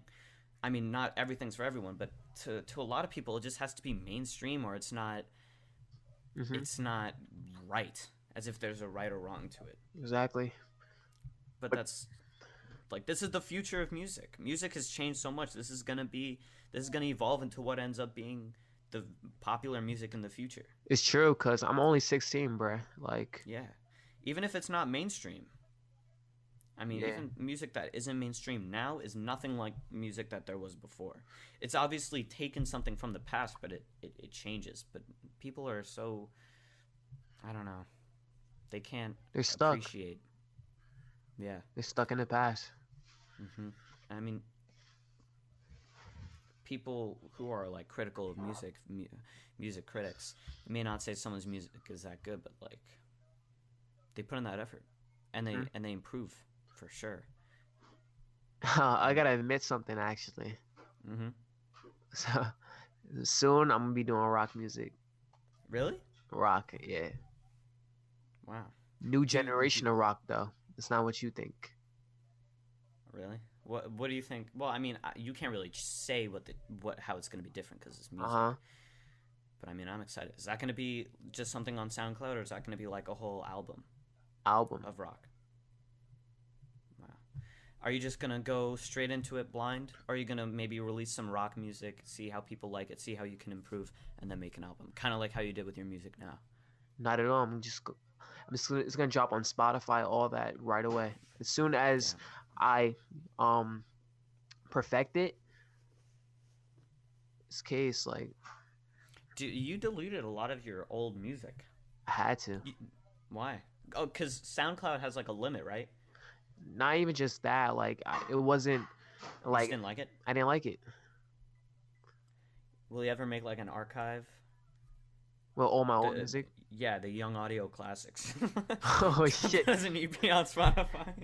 I mean, not everything's for everyone, but to a lot of people, it just has to be mainstream, or it's not. It's not right, as if there's a right or wrong to it. Exactly. But that's. Like, this is the future of music. Music has changed so much. This is gonna evolve into what ends up being the popular music in the future. It's true, cause I'm only 16, bruh. Like, yeah, even if it's not mainstream. I mean, even music that isn't mainstream now is nothing like music that there was before. It's obviously taken something from the past, but it changes. But people are so, I don't know, they can't. They're stuck. Appreciate. Yeah, they're stuck in the past. I mean, people who are like critical of music critics may not say someone's music is that good, but like they put in that effort and they improve for sure. I gotta admit something actually. So soon I'm gonna be doing rock music. Really? Rock, yeah. Wow. New generation of rock though. It's not what you think. Really? What do you think? Well, I mean, you can't really say how it's going to be different because it's music. But I mean, I'm excited. Is that going to be just something on SoundCloud, or is that going to be like a whole album? Album of rock. Wow. Are you just gonna go straight into it blind? Or are you gonna maybe release some rock music, see how people like it, see how you can improve, and then make an album? Kind of like how you did with your music now. Not at all. It's gonna drop on Spotify, all that right away. As soon as Yeah. I perfect it, this case like You deleted a lot of your old music. I had to. Why? Oh, because SoundCloud has like a limit, right? Not even just that. Like it wasn't You just like didn't like it. I didn't like it. Will you ever make like an archive? Well, all my old music. Yeah, the Young Audio Classics. Oh shit! Doesn't need to be on Spotify.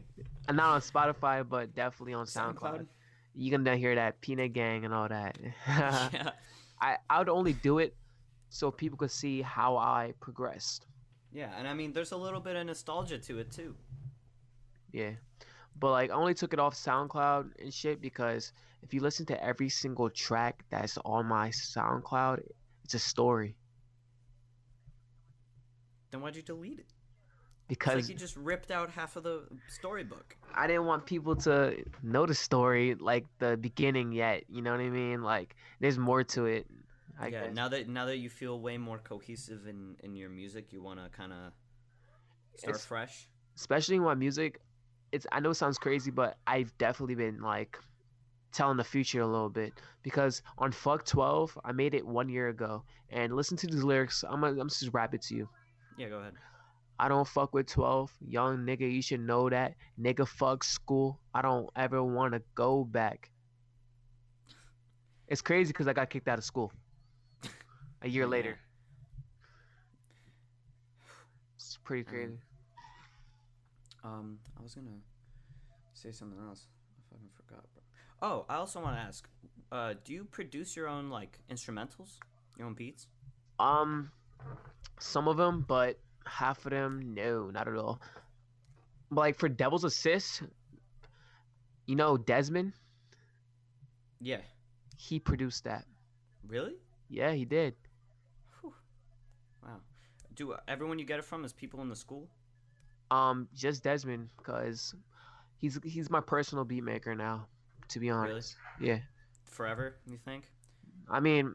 Not on Spotify, but definitely on SoundCloud. You're gonna hear that Peanut Gang and all that. Yeah. I would only do it so people could see how I progressed. Yeah, and I mean, there's a little bit of nostalgia to it too. Yeah. But like I only took it off SoundCloud and shit because if you listen to every single track that's on my SoundCloud, it's a story. Then why'd you delete it? It's Because like you just ripped out half of the storybook. I didn't want people to know the story like the beginning yet. You know what I mean? Like there's more to it. I Yeah, guess. now that you feel way more cohesive in your music, you want to kind of start It's- fresh. Especially in my music, I know it sounds crazy, but I've definitely been like telling the future a little bit because on Fuck 12, I made it 1 year ago, and listen to these lyrics. I'm just rap it to you. Yeah, go ahead. I don't fuck with 12, young nigga. You should know that. Nigga, fuck school. I don't ever want to go back. It's crazy because I got kicked out of school a year Yeah. later. It's pretty crazy. I was gonna say something else. I fucking forgot, bro. Oh, I also want to ask, do you produce your own like instrumentals, your own beats? Some of them, but half of them, no, not at all. But like for Devil's Assist, you know Desmond, Yeah. he produced that. Really? Yeah, he did. Whew. Wow. Do everyone you get it from is people in the school? Just Desmond, cause he's my personal beat maker now. To be honest, yeah. Forever, you think? I mean,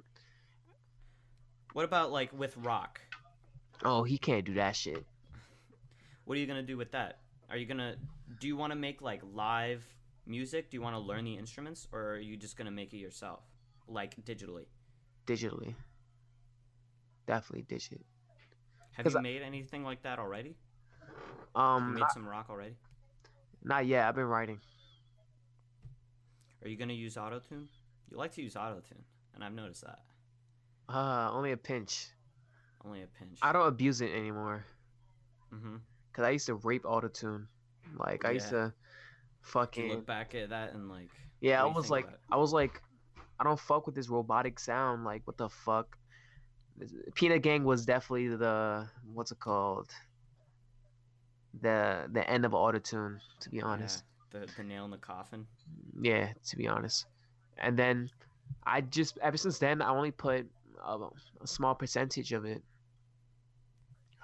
What about like with rock? oh, he can't do that shit. What are you gonna do with that? Do you want to make like live music? Do you want to learn the instruments, or are you just gonna make it yourself, like digitally? Digitally, definitely digit. Have 'Cause you made anything like that already? You made some rock already? not yet. I've been writing. Are you gonna use autotune? You like to use autotune, and I've noticed that. Only a pinch. Only a pinch. I don't abuse it anymore. Mm-hmm. Cause I used to rape autotune. Like I used Yeah. to fucking You look back at that and like, yeah. what do you think about it? I was like, I don't fuck with this robotic sound. Like what the fuck? Peanut Gang was definitely the what's it called? The end of autotune. To be honest. Yeah, the nail in the coffin. Yeah, to be honest. And then I just ever since then I only put a small percentage of it.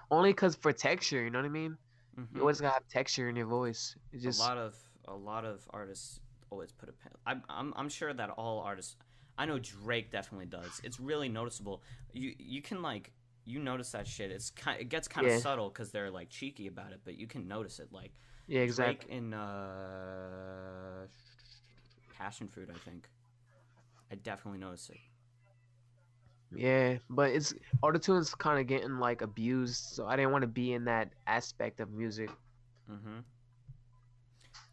Only cause for texture, you know what I mean? Mm-hmm. You always gotta have texture in your voice. It's just A lot of artists always put a pen. I'm sure that all artists. I know Drake definitely does. It's really noticeable. You can like you notice that shit. It gets kind of subtle because they're like cheeky about it, but you can notice it. Like yeah, exactly. Drake in Passion Fruit, I think. I definitely notice it. Yeah, but it's autotune's kind of getting like abused, so I didn't want to be in that aspect of music. Mm-hmm.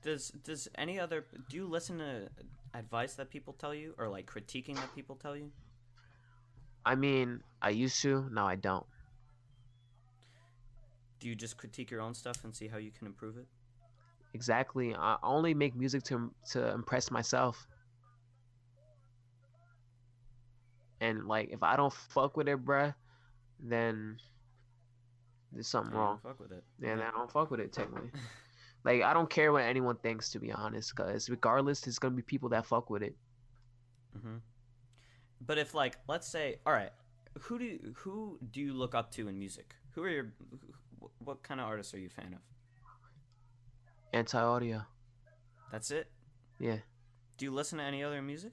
Does any other do you listen to advice that people tell you or like critiquing that people tell you? I mean, I used to, now I don't. Do you just critique your own stuff and see how you can improve it? Exactly. I only make music to impress myself. And like if I don't fuck with it, bruh, then there's something I wrong. don't fuck with it. Yeah, then I don't fuck with it technically. Like I don't care what anyone thinks, to be honest, because regardless, there's gonna be people that fuck with it. Mm-hmm. But if like, let's say, all right, who do you look up to in music? What kind of artists are you a fan of? Anti-audio. That's it? Yeah. Do you listen to any other music?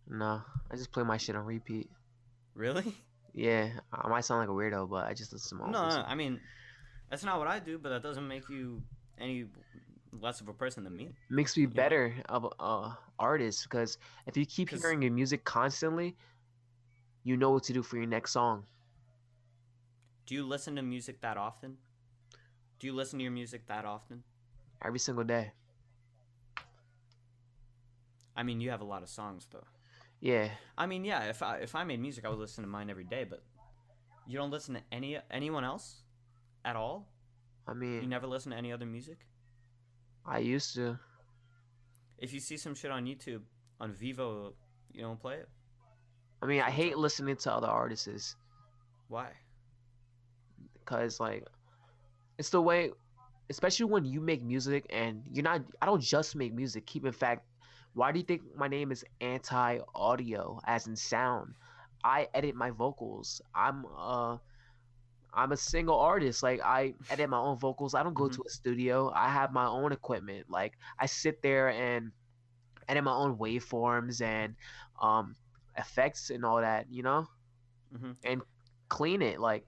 No, I just play my shit on repeat. Really? Yeah, I might sound like a weirdo, but I just listen to my own No, music. I mean, that's not what I do, but that doesn't make you any less of a person than me, Makes me you know? better of artist because if you keep Because hearing your music constantly, you know what to do for your next song. do you listen to music that often? Do you listen to your music that often? Every single day. I mean, you have a lot of songs, though. Yeah. I mean, yeah, if I made music, I would listen to mine every day, but you don't listen to anyone else at all? I You mean, never listen to any other music? I used to. If you see some shit on YouTube, on Vivo, you don't play it? I mean, I So what's hate up? listening to other artists Why? because like it's the way, especially when you make music and you're not. I don't just make music. Keep in fact, why do you think my name is anti audio, as in sound? I edit my vocals. I'm a single artist. Like I edit my own vocals. I don't go Mm-hmm. to a studio. I have my own equipment. Like I sit there and edit my own waveforms and um effects and all that, Mm-hmm. and clean it. Like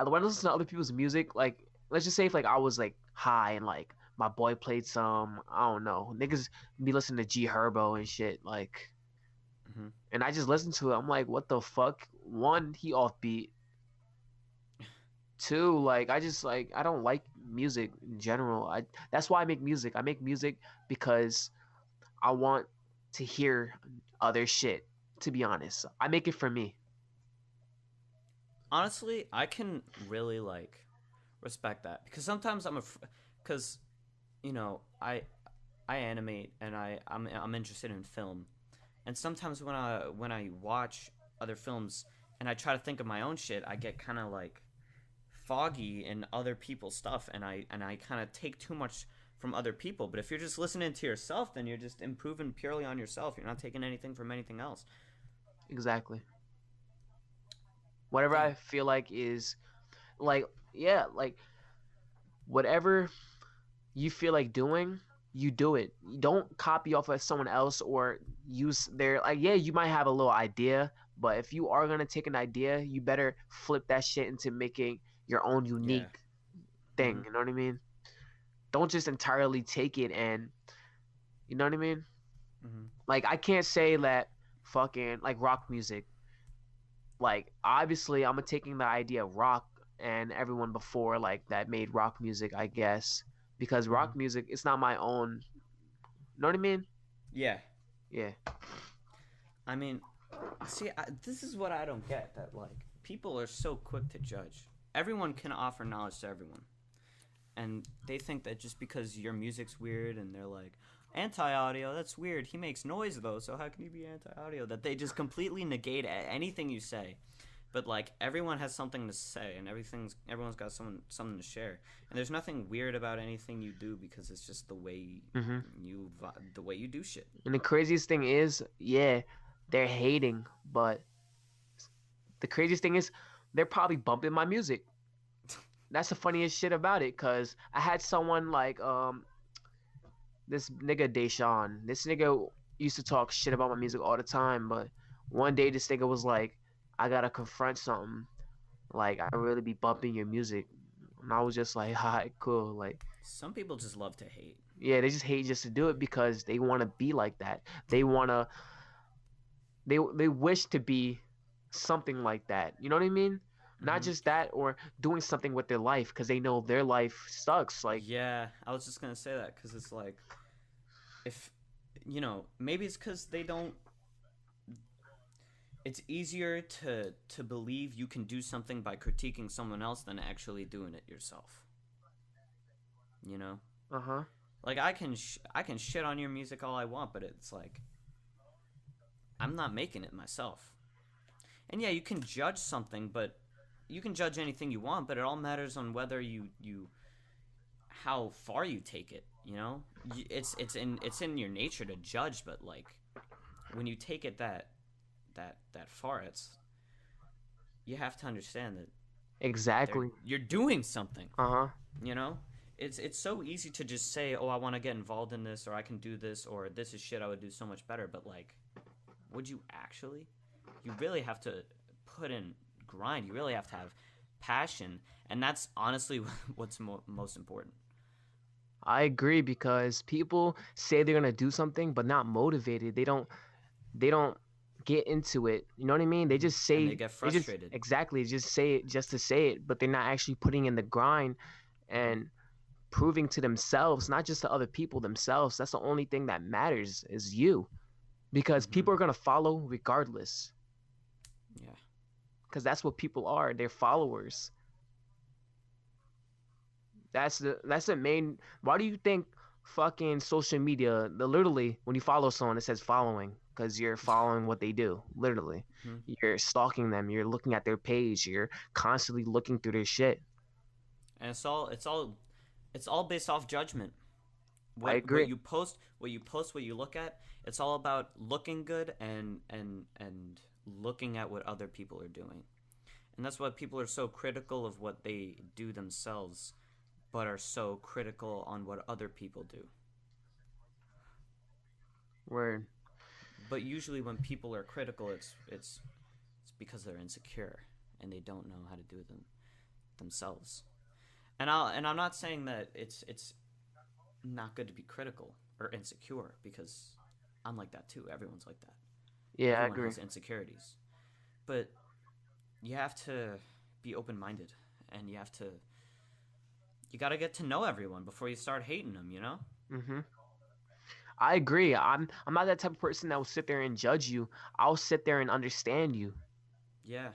when I listen to other people's music, like let's just say if like I was like high and like my boy played some, I don't know, niggas be listening to G Herbo and shit, like, Mm-hmm. and I just listen to it. I'm like, what the fuck? One, he offbeat. Two, like I just like I don't like music in general. I That's why I make music. I make music because I want to hear other shit. To be honest, I make it for me. Honestly, I can really like respect that because sometimes because you know I animate and I'm interested in film, and sometimes when I watch other films and I try to think of my own shit, I get kind of like foggy in other people's stuff, and I kind of take too much from other people. But if you're just listening to yourself, then you're just improving purely on yourself. You're not taking anything from anything else. Exactly. Whatever Yeah. I feel like is like, yeah, like whatever you feel like doing, you do it. You don't copy off of someone else or use their, like, yeah, you might have a little idea, but if you are gonna take an idea, you better flip that shit into making your own Yeah. unique thing. Mhm. You know what I mean? Don't just entirely take it and you know what I mean? Mhm. Like I can't say that fucking like rock music. Like obviously I'm taking the idea of rock and everyone before like that made rock music, I guess, because Mhm. rock music it's not my own. You know what I mean? Yeah. Yeah. I mean, see, this is what I don't get. That like people are so quick to judge. Everyone can offer knowledge to everyone, and they think that just because your music's weird, and they're like, anti-audio, that's weird. He makes noise though, so how can he be anti-audio? That they just completely negate anything you say. But like everyone has something to say, and everyone's got something to share, and there's nothing weird about anything you do because it's just Hmm. the way you do shit. And the craziest thing is, yeah, they're hating, but the craziest thing is they're probably bumping my music. That's the funniest shit about it, cause I had someone like this nigga Deshaun. This nigga used to talk shit about my music all the time, but one day this nigga was like, I gotta confront something. Like I really be bumping your music. And I was just like, hi, cool. Like, Some people just love to hate. yeah, they just hate just to do it because they wanna be like that. They wish to be something like that. You know what I mean? Not Hmm. just that or doing something with their life because they know their life sucks. Like, Yeah, I was just gonna say that because it's like if maybe it's because they don't. It's easier to believe you can do something by critiquing someone else than actually doing it yourself. You know, uh-huh. like I can shit on your music all I want, but it's like I'm not making it myself. And yeah, you can judge something, but you can judge anything you want, but it all matters on whether you how far you take it. It's in your nature to judge, but like when you take it that far, it's you have to understand that Exactly. you're doing something. Uh-huh. You know, it's so easy to just say, oh, I want to get involved in this, or I can do this, or this is shit I would do so much better. But like, would you actually? You really have to put in grind. You really have to have passion, and that's honestly what's most important. I agree because people say they're gonna do something but not motivated. They don't get into it. You know what I mean? They just And they say get they just frustrated. exactly just say it just to say it, but they're not actually putting in the grind and proving to themselves, not just to other people themselves. That's the only thing that matters is you. Because Mm-hmm. people are gonna follow regardless. Yeah. Because that's what people are. They're followers. That's the main. Why do you think fucking social media? The literally when you follow someone, it says following because you're following what they do. Literally, Mm-hmm. you're stalking them. You're looking at their page. You're constantly looking through their shit. And it's all based off judgment. I What agree. you post, what you look at, it's all about looking good and looking at what other people are doing. And that's why people are so critical of what they do themselves, but are so critical on what other people do. Word. But usually when people are critical, it's because they're insecure and they don't know how to do them themselves. And I'm not saying that it's not good to be critical or insecure, because I'm like that too. Everyone's like that. Yeah, I Everyone agree. has insecurities. But you have to be open-minded, and you got to get to know everyone before you start hating them, you know? Mm-hmm. I agree. I'm not that type of person that will sit there and judge you. I'll sit there and understand you. Yeah.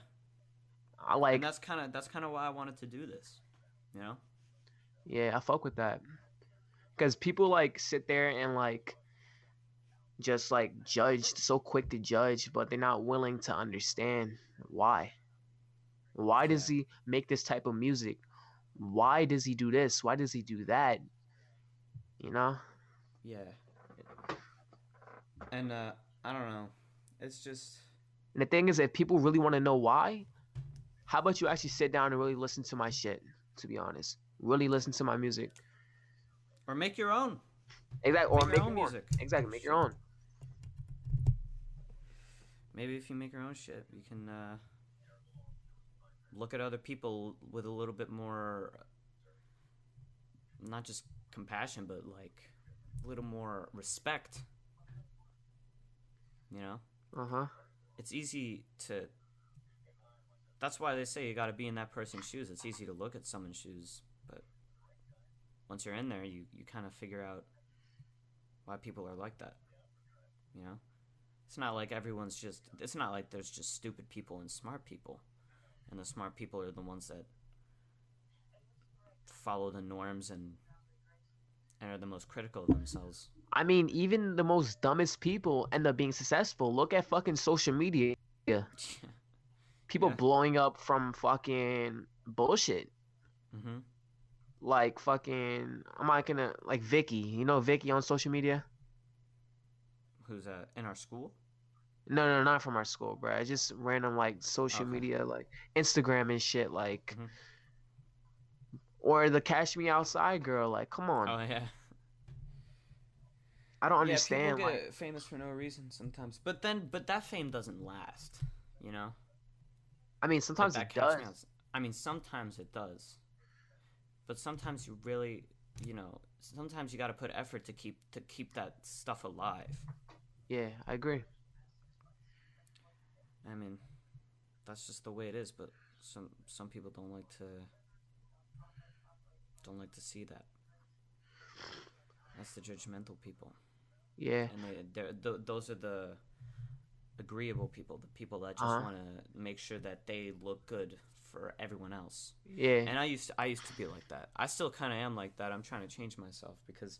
I And like. that's kind of why I wanted to do this, you know? Yeah, I fuck with that. Because people like sit there and like just like judge, so quick to judge, but they're not willing to understand why. Why does Yeah. he make this type of music? Why does he do this? Why does he do that? You know? Yeah. And I don't know. It's just And the thing is, if people really want to know why, how about you actually sit down and really listen to my shit? To be honest, really listen to my music. or make your own. Exactly, or Make your make own your own. music. Exactly, make your Shit. own. Maybe if you make your own shit, you can look at other people with a little bit more, not just compassion, but like a little more respect. You know, Uh huh. it's easy to. That's why they say you got to be in that person's shoes. It's easy to look at someone's shoes, but once you're in there, you kind of figure out why people are like that. You know, it's not like everyone's just. It's not like there's just stupid people and smart people, and the smart people are the ones that follow the norms and are the most critical of themselves. I mean, even the most dumbest people end up being successful. Look at fucking social media. People Yeah. blowing up from fucking bullshit. Mm-hmm. Like fucking, I'm not gonna like Vicky. You know Vicky on social media? Who's in our school? No, no, not from our school, bro. It's just random like social Okay. media, like Instagram and shit. Like, Mm-hmm. or the Cash Me Outside girl. Like, come on. Oh yeah. I don't Yeah, people understand. Like, get famous for no reason sometimes, but that fame doesn't last. You know, I mean, like sometimes that it catch does. me outside. I mean, sometimes it does, but sometimes you really, sometimes you got to put effort to keep that stuff alive. Yeah, I agree. I mean, that's just the way it is. But some people don't like to see that. That's the judgmental people, Yeah. and those are the agreeable people, the people that just Uh huh. want to make sure that they look good for everyone else. Yeah. And I used to be like that. I still kind of am like that. I'm trying to change myself because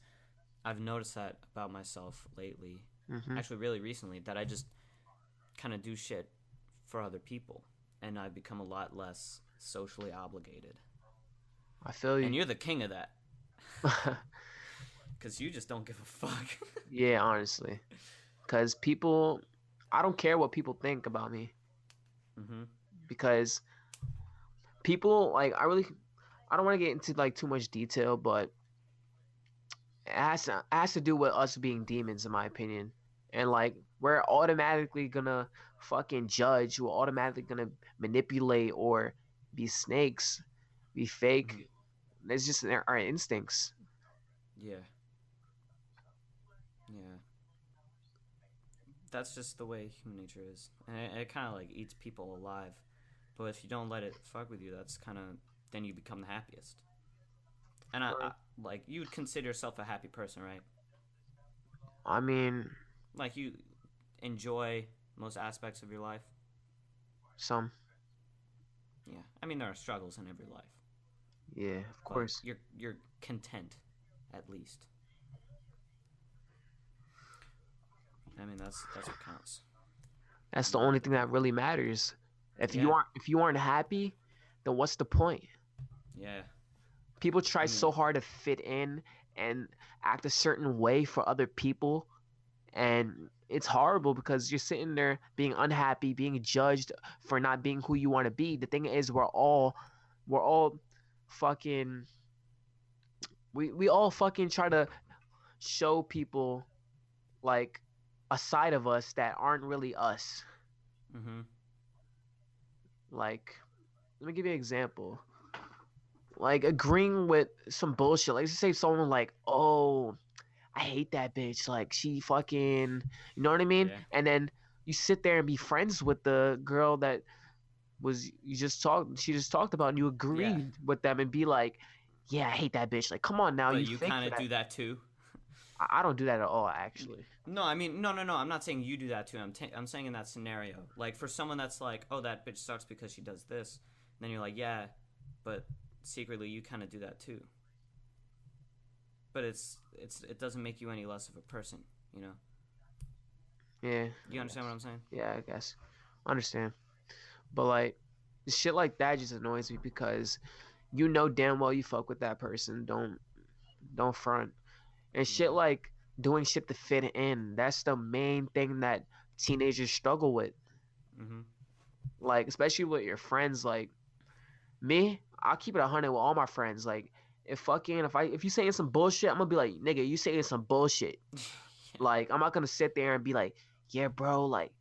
I've noticed that about myself lately. Mhm. Actually, really recently, that I just kind of do shit for other people, and I've become a lot less socially obligated. I feel And you. you're the king of that, because you just don't give a fuck. Yeah, honestly, because people, I don't care what people think about me Mm-hmm. because people like I really I don't want to get into like too much detail, but it has to do with us being demons, in my opinion. And like we're automatically gonna fucking judge. We're automatically gonna manipulate or be snakes, be Hmm. fake. It's just our instincts. Yeah, yeah. That's just the way human nature is, and it kind of like eats people alive. But if you don't let it fuck with you, that's kind of then you become the happiest. And I like you would consider yourself a happy person, right? I mean, Like you enjoy most aspects of your life. some, Yeah, I mean there are struggles in every life, yeah, of but course. you're content, at least. I mean that's what counts. That's the You only thing that really matters. yeah If you aren't happy, then what's the point? yeah. People try I so mean hard to fit in and act a certain way for other people, and it's horrible because you're sitting there being unhappy, being judged for not being who you want to be. The thing is, we're all fucking we all fucking try to show people like a side of us that aren't really us. mm-hmm. Like, let me give you an example. Like agreeing with some bullshit. Like, let's say someone like, "Oh, I hate that bitch. Like, she fucking," you know what I mean? Yeah And then you sit there and be friends with the girl that she just talked about, and you yeah. agreed with them and be like, "Yeah, I hate that bitch." Like, come on now, But you you think kind for of that. do that too. I don't do that at all, actually. No, I mean, no. I'm not saying you do that too. I'm saying in that scenario, like for someone that's like, oh, that bitch sucks because she does this, and then you're like, yeah, but secretly you kind of do that too. But it doesn't make you any less of a person, you know. Yeah, You I understand what guess. I'm saying? Yeah, I guess. I understand. But like, shit like that just annoys me because you know damn well you fuck with that person. Don't front. And shit Yeah. like doing shit to fit in. That's the main thing that teenagers struggle with. Mhm. Like, especially with your friends. Like me, I'll keep it 100 with all my friends. Like, if you saying some bullshit, I'm gonna be like, nigga, you saying some bullshit. Yeah. Like, I'm not gonna sit there and be like, yeah, bro, like,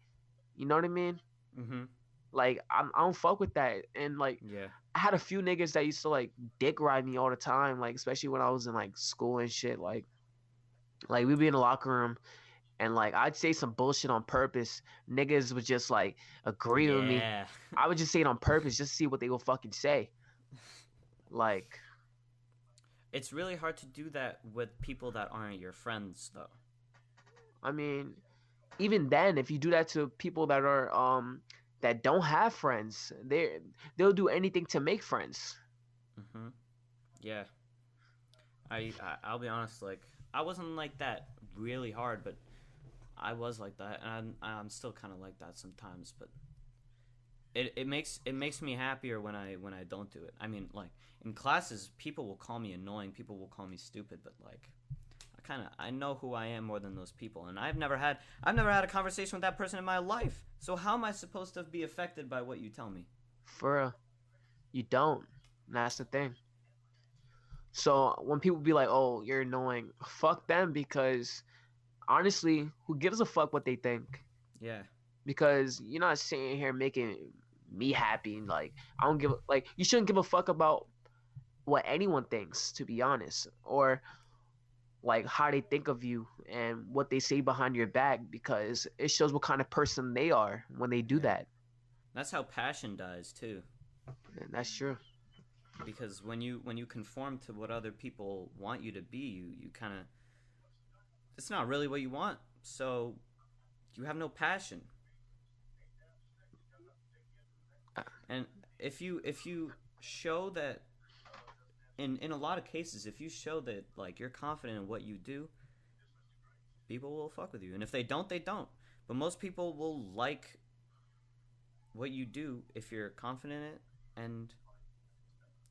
you know what I mean? Mhm. Like, I don't fuck with that. And like, Yeah. I had a few niggas that used to like dick ride me all the time, like especially when I was in like school and shit. Like we'd be in the locker room and like I'd say some bullshit on purpose. Niggas would just like agree with me. Yeah. I would just say it on purpose just to see what they will fucking say. Like, It's really hard to do that with people that aren't your friends, though. I mean, even then, if you do that to people that are that don't have friends, they'll do anything to make friends. Mhm. Yeah. I'll be honest. Like I wasn't like that really hard, but I was like that, and I'm still kind of like that sometimes. But it makes me happier when I don't do it. I mean, like in classes, people will call me annoying, people will call me stupid, but like I know who I am more than those people, and I've never had a conversation with that person in my life. So how am I supposed to be affected by what you tell me? For real, you don't. And that's the thing. So when people be like, "Oh, you're annoying," fuck them because honestly, who gives a fuck what they think? Yeah, Because you're not sitting here making me happy. Like I don't give like you shouldn't give a fuck about what anyone thinks, to be honest, or like how they think of you and what they say behind your back because it shows what kind of person they are when they do yeah. that. That's how passion dies too. And that's true. Because when you conform to what other people want you to be, you kind of it's not really what you want. So you have no passion. And if you show that in a lot of cases, if you show that like you're confident in what you do, people will fuck with you. And if they don't, they don't. But most people will like what you do if you're confident in it and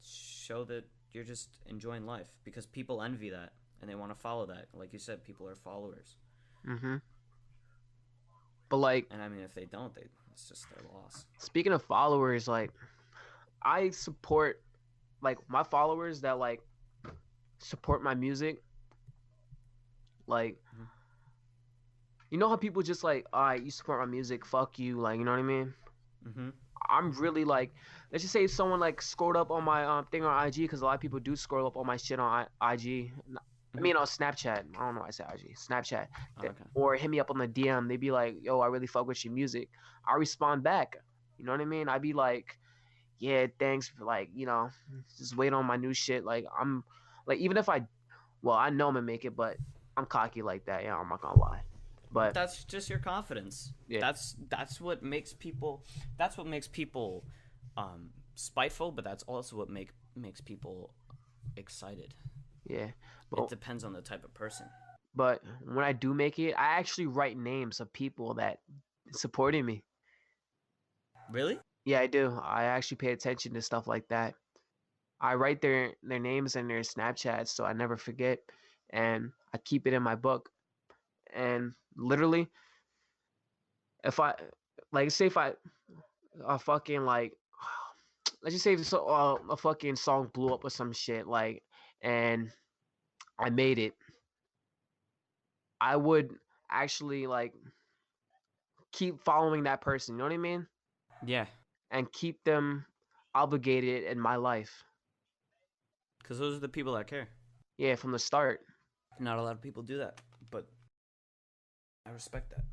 show that you're just enjoying life because people envy that and they want to follow that. Like you said, people are followers. Mm-hmm. But like And I mean, if they don't, it's just their loss. speaking of followers, like I support like my followers that like support my music, like Mhm. you know how people just like, all right, you support my music, fuck you, like you know what I mean? Mhm. I'm really like, let's just say someone like scrolled up on my thing on IG because a lot of people do scroll up on my shit on IG. I Mhm. mean on Snapchat. I don't know why I say IG. Snapchat. Oh, okay. Or hit me up on the DM. They be like, "Yo, I really fuck with your music." I respond back. You know what I mean? I be like, "Yeah, thanks for like, just wait on my new shit." Like I'm, like even if well, I know I'm gonna make it, but I'm cocky like that. Yeah, I'm not gonna lie. But That's just your confidence. yeah, That's what makes people. That's what makes people spiteful, but that's also what makes people excited. yeah. It But depends on the type of person. But when I do make it, I actually write names of people that supported me. Really? Yeah, I do. I actually pay attention to stuff like that. I write their names and their Snapchats so I never forget, and I keep it in my book. And literally, if I like, say if I a fucking like, let's just say a fucking song blew up or some shit like, and I made it, I would actually like keep following that person. You know what I mean? Yeah, And keep them obligated in my life. because those are the people that care. Yeah, from the start. Not a lot of people do that, but I respect that.